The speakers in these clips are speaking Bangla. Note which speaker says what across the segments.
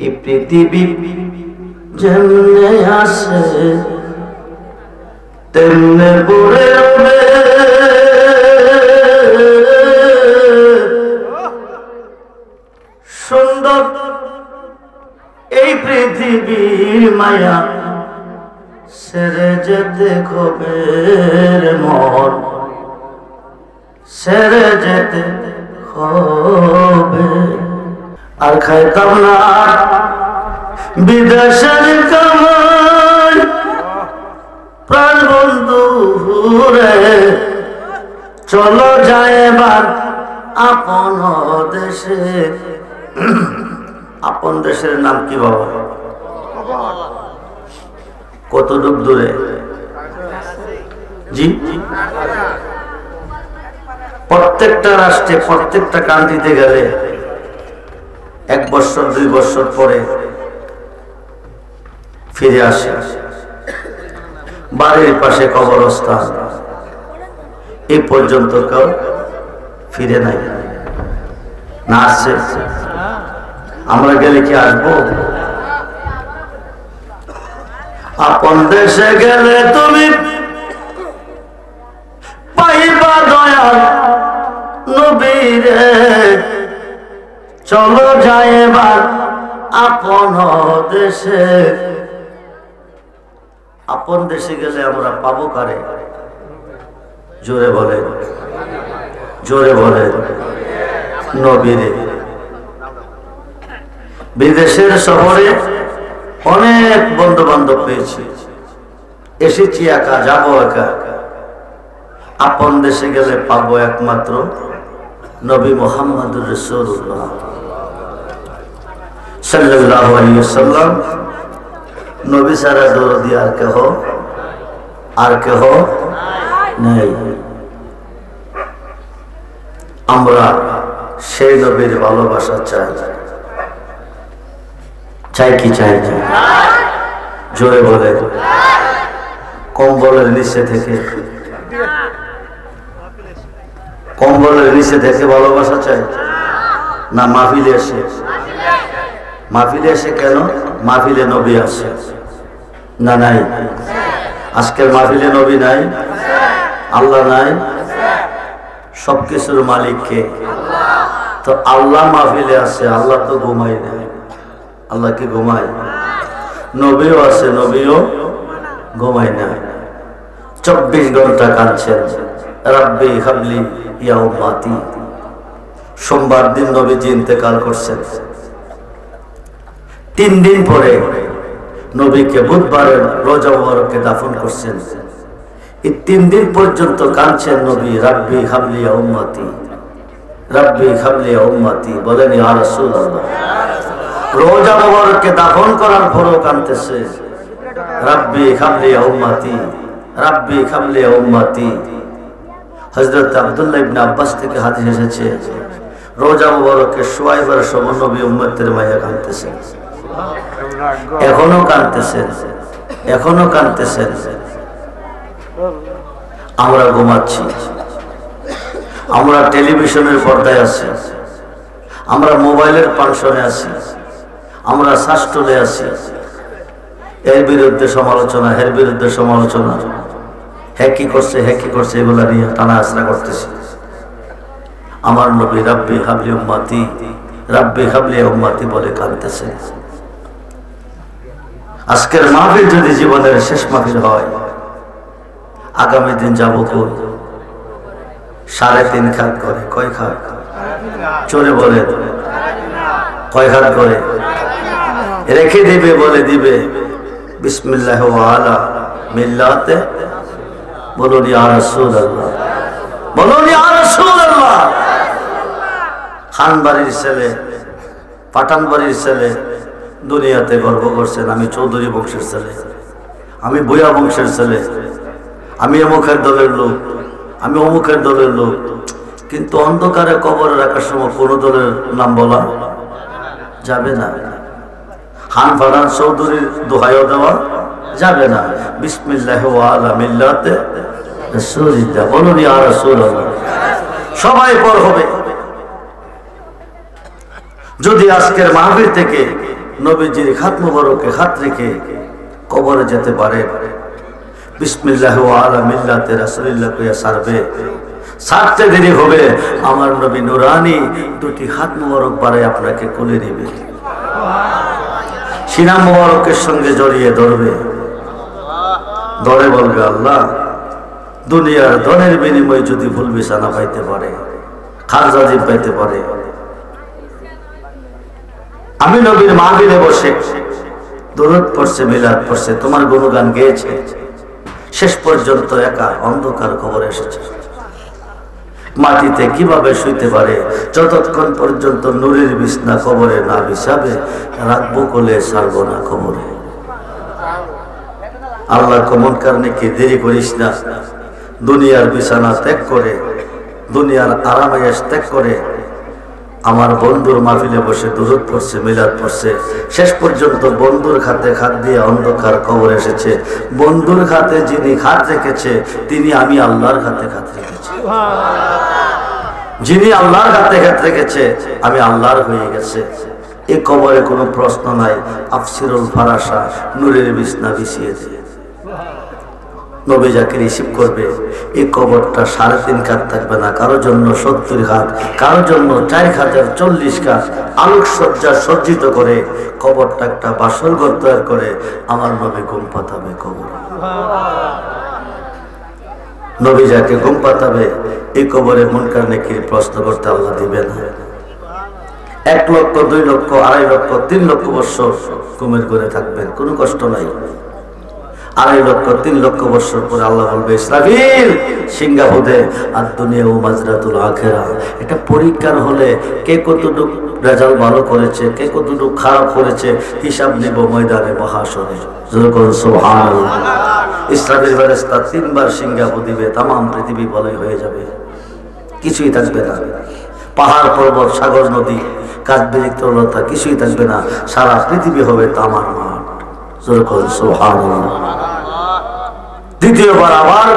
Speaker 1: এই পৃথিবী যেমনে আসে তেমনে পড়ে রবে, সুন্দর এই পৃথিবীর মায়া সেরে যেতে খবের মন, সেরে যেতে হবে। আর খাইতাম না বিদেশের কামাই, প্রাণ বন্ধু রে চলো যায় এবার আপন দেশে। আপন দেশের নাম কি বাবা? কতটুক দূরে? জি, প্রত্যেকটা রাষ্ট্রে প্রত্যেকটা কান্ট্রিতে গেলে 1 বছর 2 বছর পরে ফিরে আসে। বাড়ির পাশে কবরস্থান, এই পর্যন্ত কেউ ফিরে নাই না। আসছে, আমরা গেলে কি আসবো? আপন দেশে গেলে তুমি পাইবা দয়াল নবীরে, চলো যাই এবার আপন দেশে। আপন দেশে গেলে আমরা পাবো কারে? জোরে বলে, জোরে বলে নবীরে। বিদেশের শহরে অনেক বন্ধু বান্ধব পেয়েছি, এসেছি একা, যাবো একা। আপন দেশে গেলে পাবো একমাত্র নবী মুহাম্মদুর রাসূলুল্লাহ সাল্লাল্লাহু আলাইহি ওয়াসাল্লাম। নবী সারা দরদি আর কেহ নেই। আমরা সেই নবীর ভালোবাসা চাই, চাই কি চাই? জোরে বলে। কম্বলের নিচে থেকে, কম্বলের নিচে থেকে ভালোবাসা চাই না মাহফিলে এসে? মাহফিলে এসে কেন? মাহফিলে নবী আসে না? নাই। আজকের মাহফিলে নবী নাই, আল্লাহ নাই, সবকিছুর মালিক কে? তো আল্লাহ মাহফিলে আসে, আল্লাহ তো ঘুমাই নাই। আল্লাহ কি ঘুমায়? নবীও আছে, নবীও ঘুমায় না। 24 ঘন্টা কাঁদছেন, রাব্বি হাবলি ইয়া উম্মতি। সোমবার দিন নবীজি ইন্তেকাল করছেন। 3 দিন পরে নবীকে বুধবারের রোজা মুবারকে দাফন করছেন। এই 3 দিন পর্যন্ত কাঁদছেন নবী, রাব্বি হাবলি ইয়া উম্মতি, রাব্বি হাবলি ইয়া উম্মতি। বলেন ইয়া রাসূলুল্লাহ। রোজা মুবারকে দাফন করার পরও কাঁদতেছে, রাব্বি হাবলি ইয়া উম্মতি, রাব্বি হাবলি ইয়া উম্মতি। হযরত আব্দুল্লাহ ইবনে আব্বাস থেকে হাদিস এসেছে, রোজা মুবারকে শুয়াইবার সময় নবী উম্মতের মায়া কাঁদতেছেন, এখনো কাঁদতেছেন, এখনো কাঁদতেছেন। আমরা ঘুমাচ্ছি, আমরা টেলিভিশনের পর্দায় আছি, আমরা মোবাইলের পানশনে আছি, আমরা শাস্ত্রে আছি। এর বিরুদ্ধে সমালোচনা, এর বিরুদ্ধে সমালোচনা, হ্যাঁ কি করছে, হ্যাঁ কি করছে, এগুলা নিয়ে টানা আসরা করতেছি। আমার নবী রাব্বি হাবলি উম্মতি, রাব্বি হাবলি উম্মতি বলে কাঁদতেছে। আজকের মাহফিল যদি জীবনের শেষ মাহফিল হয়, আগামী দিন যাবো কই? 3.5 খাত করে। কয় খাত? চলে বলে কয় খাত করে রেখে দিবে? বলে দিবে বিসমিল্লাহ ওয়া আলা মিল্লাতে। বলুন ইয়া রাসূলুল্লাহ, বলুন ইয়া রাসূলুল্লাহ। খান বাড়ির ছেলে, পাঠান বাড়ির ছেলে দুনিয়াতে গর্ব করছেন, আমি চৌধুরী বংশের ছেলে, আমি ভূয়া বংশের ছেলে, আমি অমুকের দলের লোক, আমি অমুকের দলের লোক। কিন্তু অন্ধকারে কবরে রাখার সময় কোন দলের নাম বলা যাবে না। খান পাঠান চৌধুরীর দোহাইও দেওয়া যাবে না। বিসমিল্লাহ ওয়া আলা মিল্লাতে রাসূলিল্লাহ। বলুন ইয়া রাসূলুল্লাহ। সবাই পর হবে। যদি আজকের মাহফিল থেকে নবীজির হাত মুবারকে হাত রেখে কবরে যেতে পারে, বিসমিল্লাহ ওয়া আলা মিল্লাতে রাসূলিল্লাহ কইয়া সারবে, সারতে দেরি হবে, আমার নবী নুরানি দুটি হাত মুবারক বাড়ায় আপনাকে কোলে নেবে, সিনা মুবারকের সঙ্গে জড়িয়ে ধরবে, ধরে বলবে আল্লাহ দুনিয়ার ধনের বিনিময়ে যদি ভুল বিছানা পাইতে পারে, খারজাদি পাইতে পারে, আমি নবীর মাহফিলে বসে দরুদ পড়ছে, মিলাদ পড়ছে, তোমার গুণগান গেয়েছে, শেষ পর্যন্ত একা অন্ধকার খবর এসেছে, মাটিতে কিভাবে শুইতে পারে, যতক্ষণ পর্যন্ত নূরের বিছনা কবরে না বিছাবে রাখবো কোলে, ছাড়বো না কবরে। আল্লাহ কমন কারণে কি দেরি করিস না, দুনিয়ার বিছানা ত্যাগ করে, দুনিয়ার আরামায়েশ ত্যাগ করে আমার বন্ধুর মাহফিলে বসে দুরূদ পড়ছে, মিলাদ পড়ছে, শেষ পর্যন্ত বন্ধুর খাতে হাত দিয়ে অন্ধকার কবর এসেছে। বন্ধুর খাতে যিনি হাত রেখেছে তিনি আমি আল্লাহর খাতে হাত রেখেছি, যিনি আল্লাহর খাতে হাত রেখেছে আমি আল্লাহর হয়ে গেছে। এই কবরে কোনো প্রশ্ন নাই, আফসিরুল ফারাসা নূরের বিছনা বিছিয়ে দিয়ে নবী যাকে রিসিভ করবে এই কবরটা 3.5 কাঠ থাকবে না, কারোর জন্য 70 কাঠ, কারোর জন্য 4040 কাঠ আলোকসজ্জা সজ্জিত করে কবরটা একটা বাসর ঘর তৈরি করে আমার নবী ঘুম পাতাবে কবর। নবী যাকে ঘুম পাতাবে এই কবরে মুনকার নেকির প্রশ্ন করতে আল্লাহ দিবে না। 1 লক্ষ 2 লক্ষ 2.5 লক্ষ 3 লক্ষ বছর ঘুমের ঘরে থাকবেন, কোনো কষ্ট নাই। 2.5 লক্ষ 3 লক্ষ বছর পরে আল্লাহ বলবে ইসরাফিল সিংহা ফুদে, আর দুনিয়া ও মাজরাতুল আখিরা, এটা পরীক্ষার হলে কে কতটুকু রেজাল্ট ভালো করেছে, কে কতটুকু খারাপ করেছে হিসাব নিব ময়দানে মহাশরে। যখন সুবহানাল্লাহ ইসরাফিল ফেরেশতা 3 বার সিংহা ফুদিবে, তামাম পৃথিবী বলয় হয়ে যাবে, কিছুই থাকবে না, পাহাড় পর্বত সাগর নদী গাছ বিরিক্তলতা কিছুই থাকবে না, সারা পৃথিবী হবে তামার মাঠ। যখন সুবহানাল্লাহ দ্বিতীয়বার আবার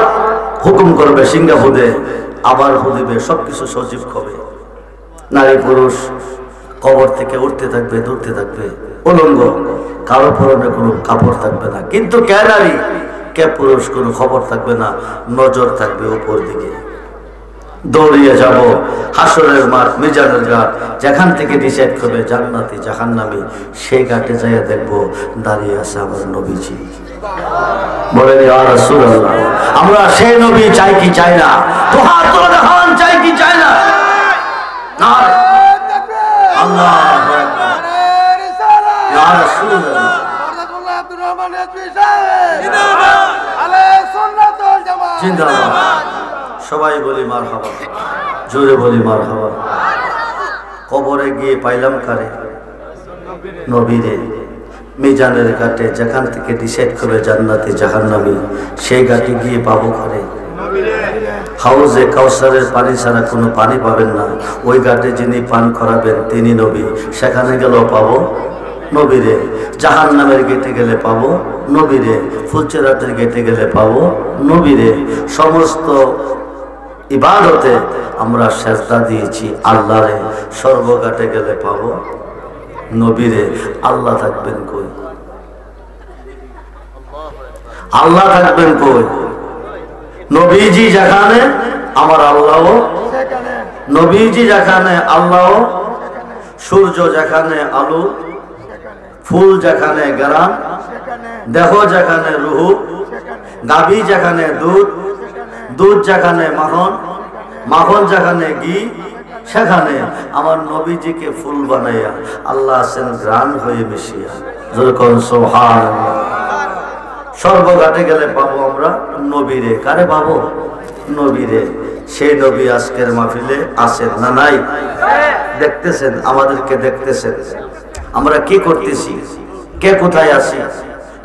Speaker 1: হুকুম করবে সিংহা ফুদে, আবার ফুদিবে, সবকিছু সজীব হবে, নারী পুরুষ কবর থেকে উঠতে থাকবে, দৌড়তে থাকবে, উলঙ্গ, কারো পরনে কোনো কাপড় থাকবে না, কিন্তু কে নারী কে পুরুষ কোনো খবর থাকবে না, নজর থাকবে উপর দিকে। দৌড়িয়ে যাব হাসরের মাঠ, মিজানের ঘাট, যেখান থেকে ডিসাইড করবে জান্নাতি জাহান্নামী, সেই ঘাটে যাইয়া দেখবো দাঁড়িয়ে আছে আমার নবীজি। বলেন ইয়া রাসূলুল্লাহ, আমরা সেই নবী চাই কি চাই না? দুহাত তুলে দেখান, চাই কি চাই না? নারে আল্লাহু আকবার, ইয়া রাসূলুল্লাহ, আব্দুর রহমান আজমি সাহেব জিন্দাবাদ, আলাইহিস সুন্নাত ওয়াল জামাত জিন্দাবাদ। সবাই বলি মারহাবা, জোরে বলি মারহাবা। কবরে গিয়ে পাইলাম কারে? নবীরে। মিজানের ঘাটে যেখান থেকে ডিসাইড করবে জান্নাতি জাহান্নামী, সেই ঘাটে গিয়ে পাবো কারে? হাউজে কাউসারের পানি ছাড়া কোনো পানি পাবেন না, ওই ঘাটে যিনি পান করাবেন তিনি নবী, সেখানে গেলেও পাবো নবীরে। জাহান্নামের গেটে গেলে পাবো নবীরে, ফুলচেরাতের গেটে গেলে পাবো নবীরে। সমস্ত ইবাদতে আমরা সেজদা দিয়েছি আল্লাহরে, সর্বঘাটে গেলে পাবো নবীরে। আল্লাহ থাকবেন কই? আল্লাহ থাকবেন কই? নবীজি যেখানে আমার আল্লাহ, নবীজি যেখানে আল্লাহ, সূর্য যেখানে আলো, ফুল যেখানে গ্রাম, দেহ যেখানে রুহু, গাভী যেখানে দুধ, দুধ যেখানে মাখন, মাখন যেখানে ঘি, সেখানে আমার নবীজিকে ফুল বানাইয়া আল্লাহ আছেন গ্রাণ হয়ে মিশিয়া। যেরকম সুবহানাল্লাহ। সর্বঘাটে গেলে পাবো আমরা নবীরে। কারে পাবো? নবীরে। সেই নবী আজকের মাহফিলে আছেন না নাই? দেখতেছেন, আমাদেরকে দেখতেছেন, আমরা কি করতেছি, কে কোথায় আছি।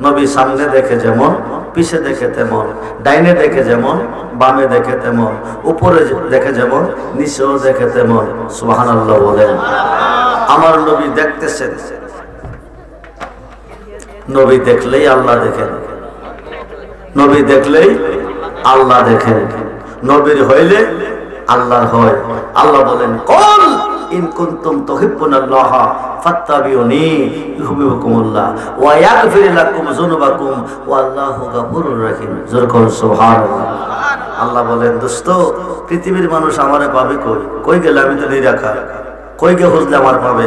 Speaker 1: নবী সামনে দেখে যেমন, পিছে দেখে তেমন, ডাইনে দেখে যেমন, বামে দেখে তেমন, উপরে দেখে যেমন, নিচেও দেখে তেমন। সুবহানাল্লাহ বলেন। আমার নবী দেখতেছেন। নবী দেখলেই আল্লাহ দেখেন, নবী দেখলেই আল্লাহ দেখেন, নবীর হইলে আল্লাহর হয়। আল্লাহ বলেন কুল ইন কুনতুম তুহিব্বুনাল্লাহ ফাত্তাবিউনি ইউহিব্বুকুমুল্লাহ ওয়া ইয়াগফির লাকুম যুনুবাকুম ওয়াল্লাহু গফুরুর রহিম। জোরে বলুন সুবহানাল্লাহ। আল্লাহ বলেন, দোস্ত পৃথিবীর মানুষ আমারে পাবে কই? কই গেলে আমি তো নিরাকার, কই গে খুঁজলে আমার পাবে?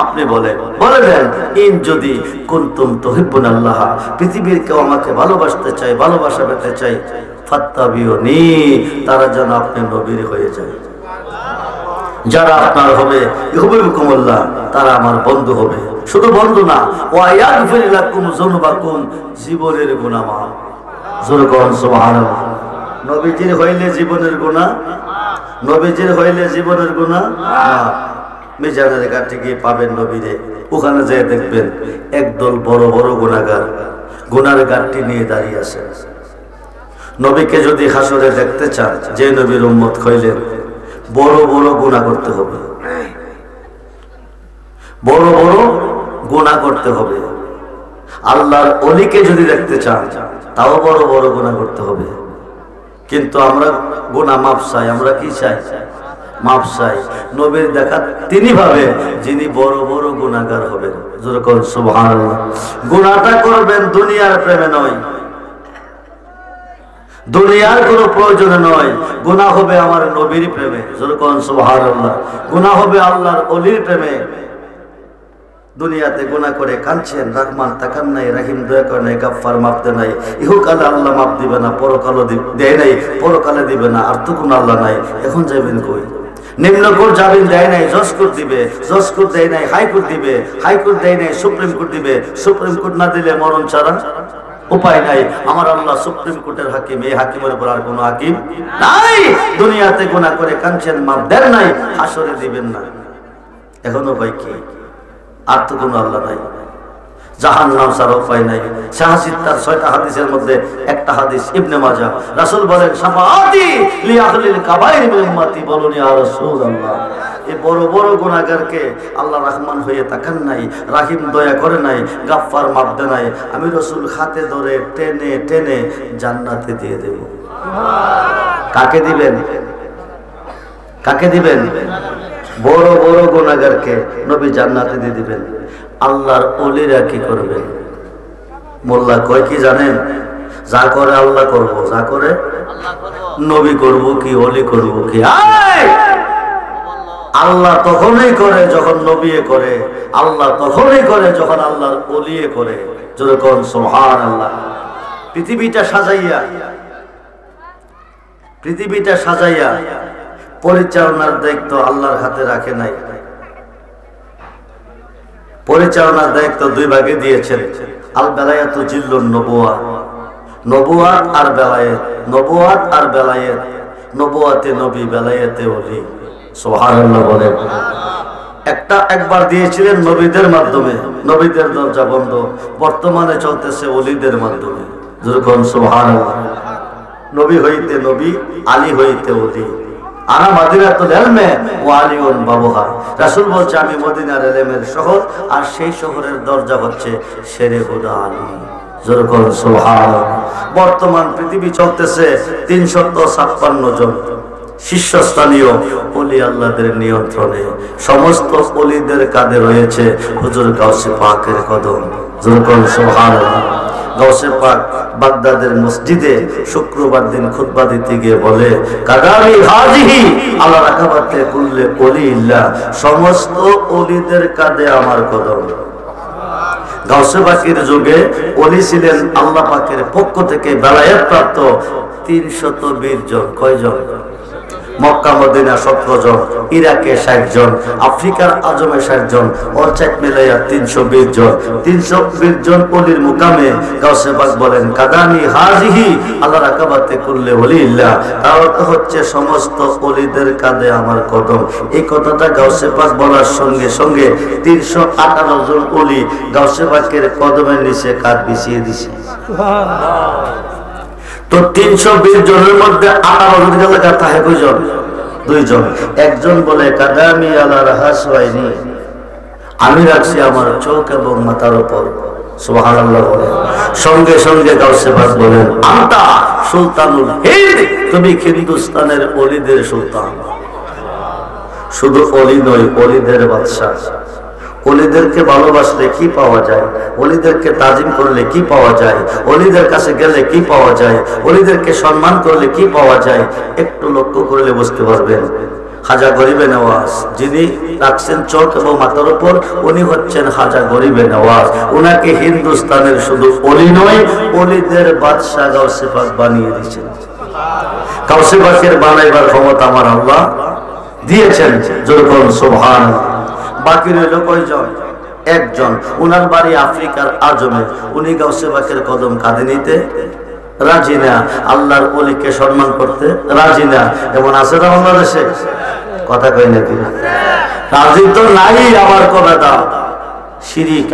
Speaker 1: আপনি বলেন, বলে দেন, ইন যদি কুনতুম তুহিব্বুনাল্লাহ, পৃথিবীর কেউ আমাকে ভালোবাসতে চাই, ভালোবাসা পেতে চাই, ফাত্তাবিউনি, তারা যেন আপনি নবীর হয়ে যায়। যারা আপনার হবে ইউহিব্বুকুমুল্লাহ, তারা আমার বন্ধু হবে। শুধু বন্ধু না, ওয়া ইয়াগফির লাকুম যুনুবাকুম, জীবনের গুনাহ মাফ। জোরে বলুন সুবহানাল্লাহ। নবীজির হইলে জীবনের গুনাহ, নবীজির হইলে জীবনের গুনাহ না। মিজানের ঘাটে গিয়ে পাবেন নবীরে, ওখানে যেয়ে দেখবেন একদল বড় বড় গুনাহগার গুনার ঘাটটি নিয়ে দাঁড়িয়ে আছে। নবীকে যদি হাসরে দেখতে চান, যে নবীর উম্মত হইলেন, বড় বড় গুনাহ করতে হবে, বড় বড় গুনাহ করতে হবে। আল্লাহর ওলিকে যদি দেখতে চান, তাও বড় বড় গুনাহ করতে হবে। কিন্তু আমরা গুনাহ মাফ চাই। আমরা কি চাই? মাফ চাই। নবীর দেখা তিনি ভাবে যিনি বড় বড় গুনাহগার হবেন। জোরে বলুন সুবহানাল্লাহ। গুনাহটা করবেন দুনিয়ার প্রেমে নয়, দুনিয়ার কোনো প্রয়োজনে নয়। গুনাহ হবে আমার নবীর প্রেমে। জোরে বলুন সুবহানাল্লাহ। গুনাহ হবে আল্লাহর ওলির প্রেমে। দুনিয়াতে গুনাহ করে কাঁদছেন, রহমান তাকান নাই, রহিম দয়া করে নাই, গাফফার মাফ দেয় নাই। ইহকালে আল্লাহ মাফ দিবে না, পরকালও দেয় নাই, পরকালে দিবে না। আর তো কোনো আল্লাহ নাই, এখন যাবেন কই? নিম্নকোর্ট জামিন দেয় নাই, জজ কোর্ট দিবে, জজ কোর্ট দেয় নাই, হাইকোর্ট দিবে, হাইকোর্ট দেয় নাই, সুপ্রিম কোর্ট দিবে, সুপ্রিম কোর্ট না দিলে মরণ ছাড়া উপায় নাই। আমার আল্লাহ সুপ্রিম কোর্টের হাকিম, এই হাকিমের উপর আর কোনো হাকিম নাই। দুনিয়াতে গুনাহ করে কাঁদছেন, মাফ দেন নাই, হাসরে দিবেন না। এখনো ভাই কি? আর তো কোনো আল্লাহ নাই, জাহান্নাম ছাড়া উপায় নাই। শাহসিদ তার ৬টা হাদিসের মধ্যে একটা হাদিস, ইবনে মাজাহ, রাসূল বলেন, শাফাআতি লি আহলিল কাবাইর মিন উম্মতি। বলুন ইয়া রাসূলুল্লাহ, এই বড় বড় গুনাহগারকে আল্লাহ রহমান হয়ে তাকান নাই, রাহিম দয়া করে নাই, গাফফার মাফ দেয় নাই। আমি রাসূল হাতে ধরে টেনে টেনে জান্নাতে দিয়ে দেব। কাকে দিবেন? কাকে দিবেন? বড় বড় গুনাহগারকে নবী জান্নাতে দিয়ে দিবেন। আল্লাহর ওলিরা কি করবে? মোল্লা কয় কি জানেন? যা করে আল্লাহ করব, যা করে নবী করব কি ওলি করব কি? আল্লাহ তখনই করে যখন নবী করে, আল্লাহ তখনই করে যখন আল্লাহর ওলি করে। যখন সুবহানাল্লাহ। পৃথিবীটা সাজাইয়া, পৃথিবীটা সাজাইয়া পরিচালনার দায়িত্ব আল্লাহর হাতে রাখে নাই। পরিচালনার দায়িত্ব দুই ভাগে দিয়েছেন। আল বেলায়াতু জিল্লুন নবুওয়াত, নবুওয়াত আর বেলায়েত, নবুওয়াত আর বেলায়েত। নবুওয়াতে নবী, বেলায়েতে ওলি। সুবহানাল্লাহ বলেন। একবার দিয়েছিলেন নবীদের মাধ্যমে, নবীদের দরজা বন্ধ। বর্তমানে চলতেছে ওলিদের মাধ্যমে। যেরকম সুবহানাল্লাহ। নবী হইতে নবী, আলী হইতে ওলি। আনা মাদিনাতুল ইলমে ওয়া আলিউন বাবুহা। রাসূল বলছে, আমি মদিনার ইলমের শহর, আর সেই শহরের দরজা হচ্ছে শেরে হুদা আলী। যেরকম সুবহানাল্লাহ। বর্তমান পৃথিবী চলতেছে ৩৫৬ জন শীর্ষস্থানীয় ওলি আল্লাহদের নিয়ন্ত্রণে। সমস্ত ওলিদের কাঁধে রয়েছে হুজুর গাউসে পাকের কদম। যেরকম সুবহানাল্লাহ। গাউসে পাক বাগদাদের মসজিদে শুক্রবার দিন খুতবা দিতে গিয়ে বলে, কাদামি হাজিহি আলা রাকাবাতে কুল্লে ওলিল্লাহ, সমস্ত ওলিদের কাঁধে আমার কদম। গাউসে পাকের যুগে ওলি ছিলেন আল্লাহ পাকের পক্ষ থেকে বেলায়েত প্রাপ্ত ৩২০ জন। কয়জন? মক্কা মদিনা 17 জন, ইরাকে 60 জন, আফ্রিকার আজমে 60 জন, অর্চাক মিলাইয়া 320 জন। 320 জন ওলির মুকামে গাউসে পাক বলেন, কাদামি হাজিহি আল্লাহ রাকাবাতে কুল্লে ওলিল্লাহ। তার অর্থ হচ্ছে সমস্ত ওলিদের কাঁধে আমার কদম। এই কথাটা গাউসে পাক বলার সঙ্গে সঙ্গে 358 জন ওলি গাউসে পাকের কদমের নিচে কাঁধ বিছিয়ে দিছে। সুবহানাল্লাহ। তো 320 জনের মধ্যে 18 জন এলাকা থাকে কয়জন? 2 জন। একজন বলে, কাদামি আলা রাহাসওয়াইনি, আমি রাখছি আমার চোখ এবং মাথার উপর। সুবহানাল্লাহ বলে। সঙ্গে সঙ্গে গাউসে পাক বলেন, আনতা সুলতানুল হিন্দ, তুমি হিন্দুস্তানের ওলিদের সুলতান। শুধু অলি নয়, অলিদের বাদশা। অলিদেরকে ভালোবাসলে কি পাওয়া যায়, অলিদেরকে তাজিম করলে কি পাওয়া যায়, অলিদের কাছে গেলে কি পাওয়া যায়, অলিদেরকে সম্মান করলে কি পাওয়া যায়, একটু লক্ষ্য করলে বুঝতে পারবেন। খাজা গরিবে নওয়াজ যিনি রাখছেন চোখ এবং মাথার উপর, উনি হচ্ছেন খাজা গরিবে নওয়াজ। উনাকে হিন্দুস্তানের শুধু অলি নয়, অলিদের বাদশা গাউসে পাক বানিয়ে দিয়েছেন। গাউসে পাকের বানাইবার ক্ষমতা আমার আল্লাহ দিয়েছেন, যেরকম সুবহানাল্লাহ। বাকি রইল কয়জন? একজন। উনার বাড়ি আফ্রিকার আজমে। উনি গাউসে পাকের কদম কাঁধে নিতে রাজি না, আল্লাহর ওলিকে সম্মান করতে রাজি না। এমন আছে না বাংলাদেশে? কথা কই নাকি? রাজি তো নাই। আবার কবে দাও শিরিক।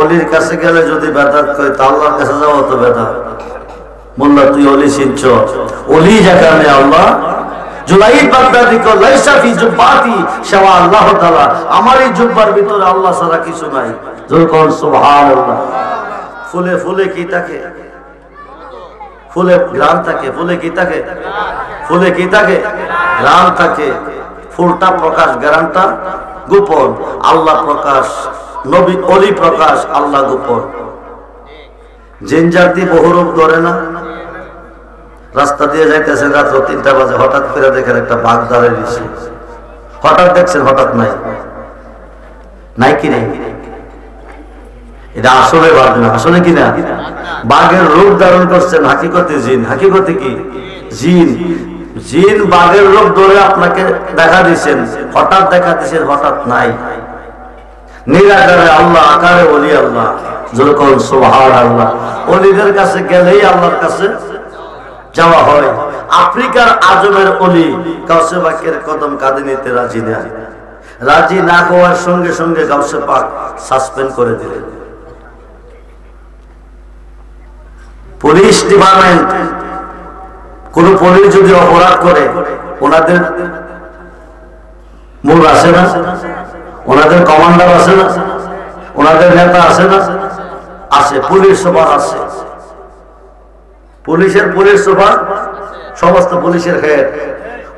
Speaker 1: অলির কাছে গেলে যদি বেদাত কই, তা আল্লাহর কাছে যাও তো বেদাত। মোল্লা তুই অলি চিনছ? অলি যেখানে আল্লাহ জুলাইদ বাগদাদি কো লাইসা ফি জুব্বাতি শাওয়া আল্লাহ তাআলা, আমার এই জুব্বার ভিতরে আল্লাহ ছাড়া কিছু নাই। যখন সুবহানাল্লাহ। ফুলে ফুলে কি থাকে? ফুলে গ্রাম থাকে। ফুলে কি থাকে? ফুলে কি থাকে? গ্রাম থাকে। ফুলটা প্রকাশ, গ্রামটা গোপন। আল্লাহ প্রকাশ, নবী অলি প্রকাশ, আল্লাহ গোপন। জিন জাতি বহুরূপ ধরে না? রাস্তা দিয়ে যাইতেছেন রাত্র 3টা বাজে, হঠাৎ করে দেখেন একটা বাঘ দাঁড়িয়ে দিচ্ছে। হঠাৎ দেখছেন, হঠাৎ নাই। নাই কি নেই? এটা আসলে বাঘ না, আসলে কি না? বাঘের রূপ ধারণ করছেন, হাকিকতে জিন। হাকিকতে কি? জিন। জিন বাঘের রূপ ধরে আপনাকে দেখা দিচ্ছেন, হঠাৎ দেখা দিচ্ছেন, হঠাৎ নাই। নিরাকারে আল্লাহ, আকারে ওলি আল্লাহ। যেরকম সুবহানাল্লাহ। ওলিদের কাছে গেলেই আল্লাহর কাছে যাওয়া হয়। আফ্রিকার আজমের অলি গাউসে পাকের কদম কাঁধে নিতে রাজি না। রাজি না হওয়ার সঙ্গে সঙ্গে গাউসে পাক সাসপেন্ড করে দিলেন। পুলিশ ডিপার্টমেন্ট, কোন পুলিশ যদি অপরাধ করে, ওনাদের মূল আছে না? ওনাদের কমান্ডার আছে না? ওনাদের নেতা আছে না? আছে। পুলিশ সভা আছে। পুলিশের পুলিশ সভা, সমস্ত পুলিশের হেড।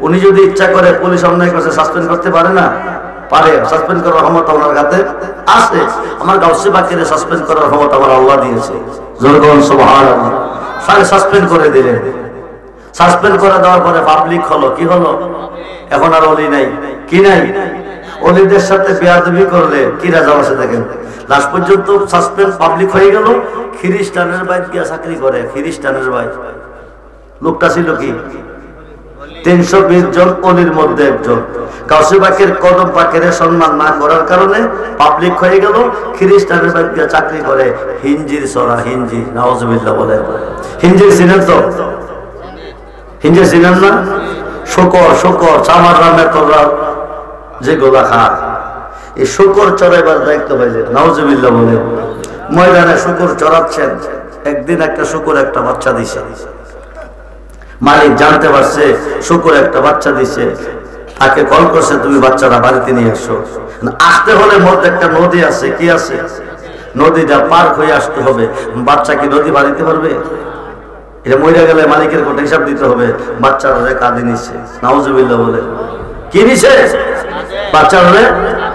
Speaker 1: উনি যদি ইচ্ছা করে পুলিশ অন্যায় করছে সাসপেন্ড করতে পারে না? পারে। সাসপেন্ড করার ক্ষমতা ওনার হাতে আছে। আমার গাউসে পাকের সাসপেন্ড করার ক্ষমতা আমার আল্লাহ দিয়েছে। যেরকম সুবহানাল্লাহ। সাসপেন্ড করে দিলেন। সাসপেন্ড করে দেওয়ার পরে পাবলিক হলো, কি হলো? এখন আর অলি নাই। কি নাই? অলিদের সাথে বেয়াদবি করলে কি রাজা আছে দেখেন। লাস্ট পর্যন্ত সাসপেন্ড পাবলিক হয়ে গেল। খ্রিস্টানের ভাই গিয়া চাকরি করে। খ্রিস্টানের ভাই লোকটা ছিল কি? 320 জন অলির মধ্যে একজন। গাউসে পাকের কদম পাকের সম্মান না করার কারণে পাবলিক হয়ে গেল। খ্রিস্টানের ভাই গিয়া চাকরি করে। হিঞ্জির সরা, হিঞ্জি, নাউজুবিল্লাহ বলে। হিঞ্জির চিনেন তো? হিঞ্জির চিনেন না? শুকর, শুকর চামাররা মেতররা যেগুলা খায়, এই শুকর চড়াইবার দায়িত্ব পাইছে। নাউজুবিল্লাহ বলে। ময়দানে শুকর চড়াচ্ছেন। একদিন একটা শুকর একটা বাচ্চা দিছে। মালিক জানতে পারছে শুকর একটা বাচ্চা দিছে। তাকে কল করছে, তুমি বাচ্চারা বাড়িতে নিয়ে আসো। আসতে হলে মধ্যে একটা নদী আছে। কি আছে? নদীটা পার হয়ে আসতে হবে। বাচ্চা কি নদী বাড়িতে পারবে? এটা মরে গেলে মালিকের কোটা হিসাব দিতে হবে। বাচ্চারা কাঁদে নিচ্ছে। নাউজুবিল্লাহ বলে। কি নিছে? বাচ্চারা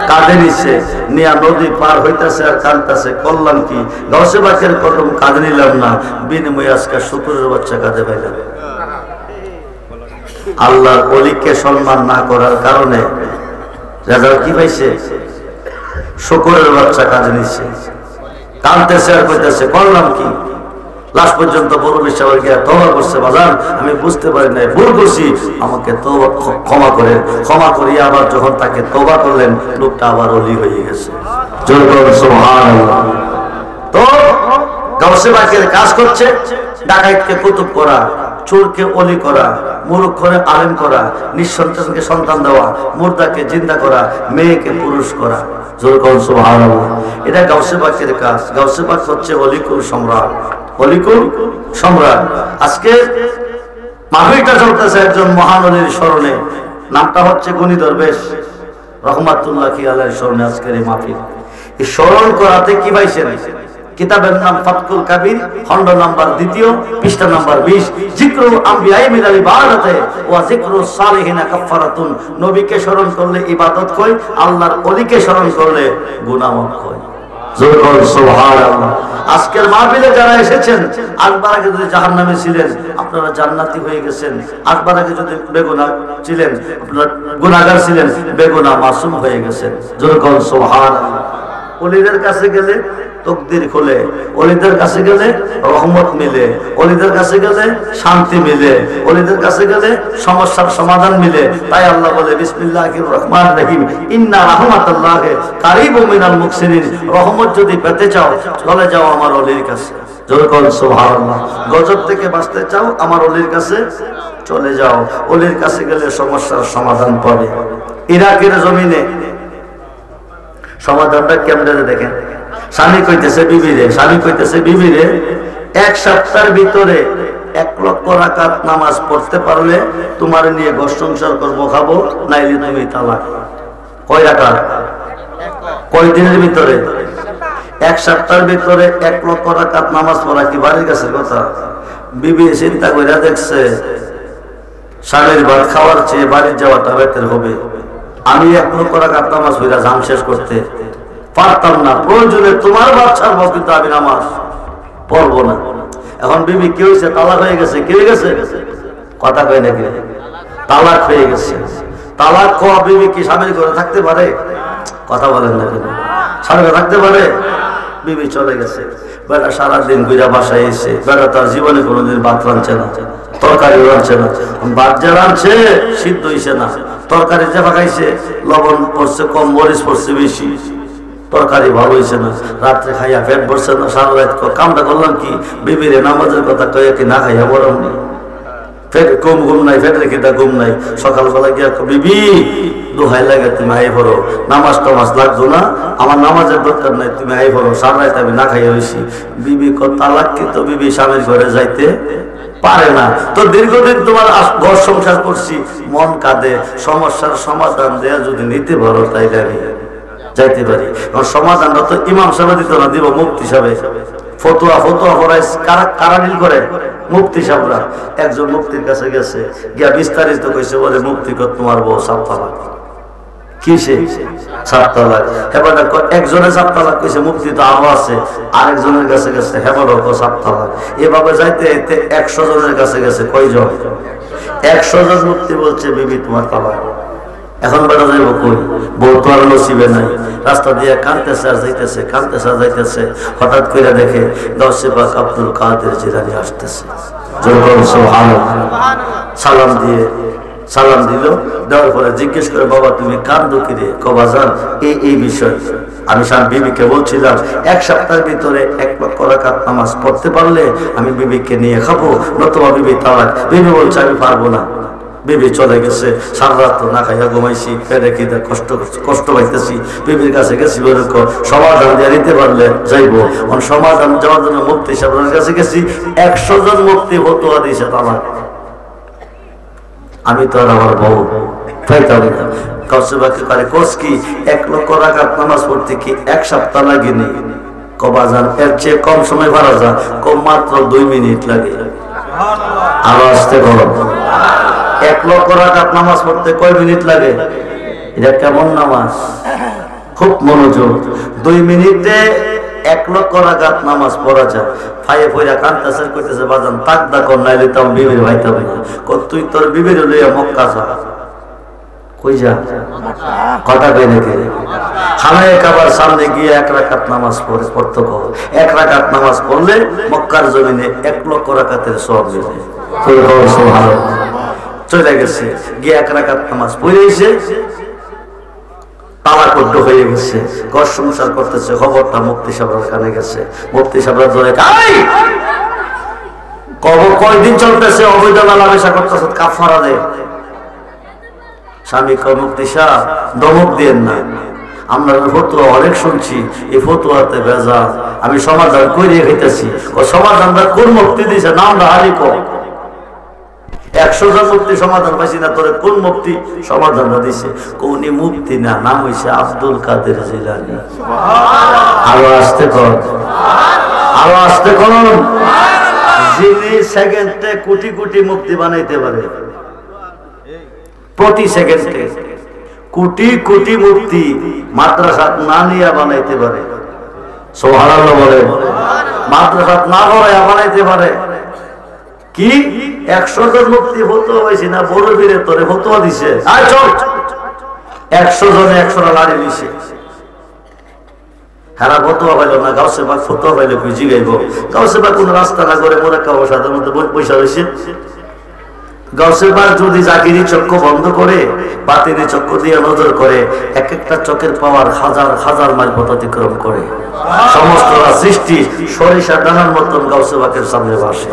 Speaker 1: কাঁদে নিচ্ছে। নিয়া নদী পার হইতেছে আর কাঁদতেছে। করলাম কি? গাউসে পাকের কদম কাঁদে নিলাম না, বিনিময়ে আজকে শুকরের বাচ্চা কাঁদে পাইলাম। আল্লাহর ওলিকে সম্মান না করার কারণে রাজা কি পাইছে? শুকরের বাচ্চা কাঁদে নিচ্ছে, কাঁদতেছে আর কইতেছে করলাম কি? লাস্ট পর্যন্ত বড় বিশ্বাস গিয়া তওবা করছে। বাজান আমি বুঝতে পারি নাই, ভুল করছি, আমাকে তওবা ক্ষমা করেন। ক্ষমা করিয়া আবার যখন তাকে তওবা করলেন, লোকটা আবার ওলি হয়ে গেছে। জয় বলুন সুবহানাল্লাহ। তো গাউসে পাকের কাজ করছে ডাকাইতকে কুতুব করা, চোরকে অলি করা, মূর্খরে আলেম করা, নিঃসন্তানকে সন্তান দেওয়া, মুর্দাকে জিন্দা করা, মেয়েকে পুরুষ করা। জয় বলুন সুবহানাল্লাহ। এটা গাউসে পাকের কাজ। গাউসে পাক হচ্ছে অলিকুল সম্রাট। অলিকুল সম্রাট। আজকে মাহফিলটা চলতেছে একজন মহান অলির স্মরণে। নামটা হচ্ছে গনি দরবেশ রহমাতুল্লাহি আলাইহির স্মরণে আজকের এই মাহফিল। এই স্মরণ করাতে কি পাইছেন? কিতাবের নাম ফাতকুল কাবির, খণ্ড নাম্বার 2, পৃষ্ঠা নাম্বার 20। যিকরুল আম্বিয়াই মিনাল ইবাদাতে ওয়া যিকরুস সালিহিনা কাফারাতুন। নবীকে স্মরণ করলে ইবাদত কই, আল্লাহর ওলিকে স্মরণ করলে গুনাহ মাফ কই। জোরে বল সুবহানাল্লাহ। আজকের মাহফিলে যারা এসেছেন, আসবার আগে যদি জাহান্নামে ছিলেন আপনারা জান্নাতি হয়ে গেছেন, আসবার আগে যদি বেগুনাহ ছিলেন আপনারা গুনাহগার ছিলেন, বেগুনাহ মাসুম হয়ে গেছেন। জোরে বল সুবহানাল্লাহ। ওলিদের কাছে গেলে তকদির খুলে, ওলিদের কাছে গেলে রহমত মিলে, ওলিদের কাছে গেলে শান্তি মিলে, ওলিদের কাছে গেলে সমস্যার সমাধান মিলে। তাই আল্লাহ বলে বিসমিল্লাহির রহমানির রহিম, ইন্না রাহমাতাল্লাহি কারীবুম মিনাল মুহসিনিন। রহমত যদি পেতে চাও চলে যাও আমার ওলির কাছে। জোরে বল সুবহানাল্লাহ। গজব থেকে বাঁচতে চাও আমার ওলির কাছে চলে যাও। ওলির কাছে গেলে সমস্যার সমাধান পাবে। ইরাকের জমিনে সমাধানটা কেমনে দেখেন। স্বামী কইতেছে বিবিরে, 1 সপ্তাহের ভিতরে 1 লক্ষ রাকাত নামাজ পড়তে পারলে তোমার নিয়ে ঘর সংসার করবো, খাবো, নাইলে তুমি তালাক। কয় রাকাত? কয় দিনের ভিতরে? 1 সপ্তাহের ভিতরে 1 লক্ষ রাকাত নামাজ পড়া কি বাড়ির কাছের কথা? বিবি চিন্তা করে দেখছে স্বামীর ভাত খাওয়ার চেয়ে বাড়ির যাওয়াটা বেটার হবে। আমি 1 লক্ষ রাকাত নামাজ পড়া জাম শেষ করতে পারতাম না, প্রয়োজনে তোমার ভাত ছাড়বো, কিন্তু আমি নামাজ পড়বো না। এখন বিবি কি হয়েছে? তালাক হয়ে গেছে। কি হয়ে গেছে? কথা কয় নাকি? তালাক হয়ে গেছে। তালাক খাওয়া বিবি কি স্বামীর ঘরে থাকতে পারে? কথা বলেন না কেন? স্বামী থাকতে পারে? বিবি চলে গেছে। বেটা সারাদিন ঘুরা বাসায় এসে বেটা তার জীবনে কোনোদিন ভাত রাঁধছে না, তরকারি রাঁধছে না। ভাত যে রাঁধছে সিদ্ধ হইছে না, তরকারি যে পাকাইছে লবণ পড়ছে কম, মরিচ পড়ছে বেশি, তরকারি ভালো হয়েছে না। রাত্রে খাইয়া পেট ভরছে না, সারা রাত কামটা করলাম কি? বিবিরে নামাজের কথা কয়ে কি না খাইয়া বরং পেট কম ঘুম নাই, পেটের খিদা ঘুম নাই। সকালবেলা গিয়া বিবি দোহাই লাগে তুমি আই ভরো, নামাজ টামাজ লাগতো না, আমার নামাজের দরকার নাই, তুমি আই ভরো, সারা রাত আমি না খাইয়া হয়েছি। বিবি তালাক, কিন্তু বিবি স্বামীর ঘরে যাইতে পারে না। তো দীর্ঘদিন তোমার ঘর সংসার করছি, মন কাঁদে, সমস্যার সমাধান দেয়া যদি নিতে পারো তাই আমি যাইতে পারি। কারণ সমাধানটা তো ইমাম সাহেব দিত না, দিব মুফতি সাহেব। ফতোয়া পড়াই কারা ডিল করে? মুফতি সাহেবরা। একজন মুফতির কাছে গেছে, গিয়া বিস্তারিত কইছে, বলে মুফতি কর তোমার বউ 7 তালাক। কিসে 7 তালাক? এবার একজনে 7 তালাক কইছে, মুফতি তো আরো আছে, আরেকজনের কাছে গেছে, হেবারও 7 তালাক। এভাবে যাইতে 100 জনের কাছে গেছে। কয়জন? 100 জন মুফতি বলছে বিবি তোমার তালাক। এখন বেড়া যাইব কই? বউ তো আর নসিবে নাই। রাস্তা দিয়ে কাঁদতেছে আর যাইতেছে। হঠাৎ করে দেখে গাউসে পাক আব্দুল কাদের জিলানী আসতেছে। সালাম দিল। দেওয়ার পরে জিজ্ঞেস করে, বাবা তুমি কান্দো কি রে? কবাজান এই বিষয় আমি বিবিকে বলছিলাম 1 সপ্তাহের ভিতরে 1 লক্ষ রাকাত নামাজ পড়তে পারলে আমি বিবিকে নিয়ে খাবো, নতুবা বিবি তালাক। বিবি বলছে আমি পারবো না। বিবি চলে গেছে। সারা রাত না খাইয়া ঘুমাইছি, পেটে খিদে কষ্ট পাইতেছি। বিবির কাছে গেছি, সমাধান দিয়ে নিতে পারলে যাইবো। সমাধান যাওয়ার জন্য মুফতি সাহেবের কাছে গেছি, 100 জন মুফতি ফতোয়া দিয়েছে তালাক। আমি তো আর আমার বউ পাইতাম না। কৌশবাকে করে কোস কি 1 লক্ষ রাকাত নামাজ পড়তে কি 1 সপ্তাহ লাগেনি? কবাজান এর চেয়ে কম সময় ভাড়া যা, কম মাত্র 2 মিনিট লাগে। আরো আসতে বলো, 1 লক্ষ রাকাত নামাজ পড়তে কয় মিনিট লাগে? এটা কেমন নামাজ? খুব মনোযোগ। 2 মিনিটে 1 লক্ষ রাকাত নামাজ পড়া যায়। ফাইয়ে ফইরা কান্তাছে, কইতেছে বাজান তাক দা কর, নাইলে তো আমি বিবির ভাইতে হবে না। তুই তোর বিবির লইয়া মক্কা যা। কই যা? কথা কই নাকি? খানায়ে কাবার সামনে গিয়ে 1 রাকাত নামাজ পড়তে কর। 1 রাকাত নামাজ পড়লে মক্কার জমিনে 1 লক্ষ রাকাতের সওয়াব মিলে। সুবহানাল্লাহ। চলে গেছে, গিয়ে 1 রাকাত নামাজ পড়েছে, তালাক হয়ে গেছে, ঘর সংসার করতেছে। খবরটা মুফতি সাহেবের কানে গেছে। মুফতি সাহেবরা ধরে কয়দিন চলতেছে অবৈধ মেলামেশা করতেছে, কাফারা দে। স্বামী কয় মুফতি সাহেব দমক দিয়েন না, আমরা ফতোয়া অনেক শুনছি, এই ফতোয়াতে ভেজাল, আমি সমাধান করে খাইতেছি। সমাধানটা কোন মুফতি দিছে? নামটা আলী কো। 100 জন মুফতি সমাধান পাইছি না, তোরে কোন মুফতি সমাধানটা দিছে? কোন মুফতি না, নাম হইছে আব্দুল কাদের জিলানী। আরো আসতে কর। আরো আসতে করুন। যিনি সেকেন্ডে কোটি কোটি মুক্তি বানাইতে পারে, প্রতি সেকেন্ডে কোটি কোটি মুক্তি মাদ্রাসাত না নিয়ে বানাইতে পারে। সুবহানাল্লাহ বলে। মাদ্রাসাত না বানাইতে পারে। কি 100 জন মুক্তি ফতোয়া হয়েছে না? বড় বীরে তোরে ফতোয়া দিছে, 100 জনে 100টা লাড়ি দিছে। হারা ফতোয়া পাইল না, গাউসে পাক ফতোয়া পাইলে কই জিগাইব? গাউসে পাক কোন রাস্তা না করে মোরা কাবা সাধারণ মধ্যে পয়সা হয়েছে। গাউসে পাক যদি জাকিরি চক্ষু বন্ধ করে, বাতিনি চক্ষু দিয়ে নজর করে, এক একটা চোখের পাওয়ার হাজার হাজার মাইল পথ অতিক্রম করে। সমস্ত সৃষ্টি সরিষা দানার মতন গাউসে পাকের সামনে বসে।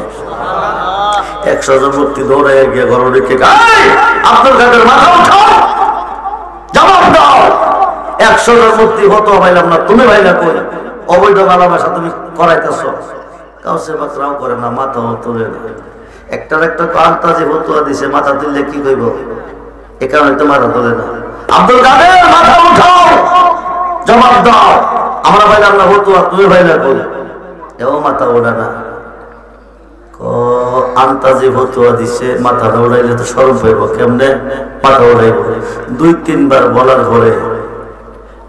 Speaker 1: 100 জন মুক্তি দৌড়াইয়া গিয়ে ঘর রেখে, আব্দুল কাদের মাথা উঠাও, জবাব দাও। 100 জন মুক্তি হতো পাইলাম না, তুমি ভাইলা কই? অবৈধ ভালোবাসা তুমি করাইতেছ। গাউসে পাক রাও করে না, মাথাও তোলে না। একটার একটা আন্তাজে ফতোয়া দিছে, মাথা তুললে কি কইব? এ কারণে তো মাথা তোলে না। আব্দুল কাদের মাথা উঠাও, জবাব দাও। আমরা ভাইলাম না ফতোয়া, তুমি ভাইলা কই? এও মাথা ওঠে না। আন্তাজে ফতোয়া দিছে, মাথা উড়াইলে তো শরম পাইব, কেমনে মাথা উড়াইব? 2-3 বার বলার পরে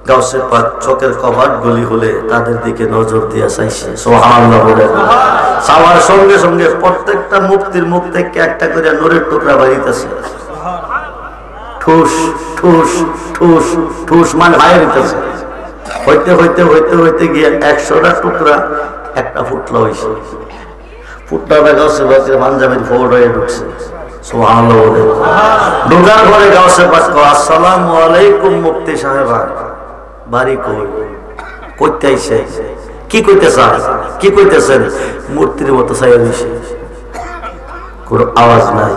Speaker 1: গাউসে পাক চোখের কবাট গলি হলে তাদের দিকে নজর দিয়া চাইছে। সুবহানাল্লাহ বলে। চাওয়ার সঙ্গে সঙ্গে প্রত্যেকটা মুক্তির মুখ থেকে একটা করে নূরের টুকরা বাড়িতেছে। ঠুস ঠুস ঠুস ঠুস মানে বাইরে হইতেছে। হইতে হইতে হইতে হইতে গিয়ে 100টা টুকরা একটা ফুটলা হয়েছে। ফুটলাটা গাউসে পাকের পাঞ্জাবির ফোড় হয়ে ঢুকছে। সুবহানাল্লাহ বলে। ঢোকার পরে গাউসে পাক, আসসালামু আলাইকুম মুফতি সাহেবা। বাড়ি কই? কইতে আইছে? কি কইতেছেন? কি কইতেছেন? মূর্তির মতো ছায়া দিছে, কোনো আওয়াজ নাই।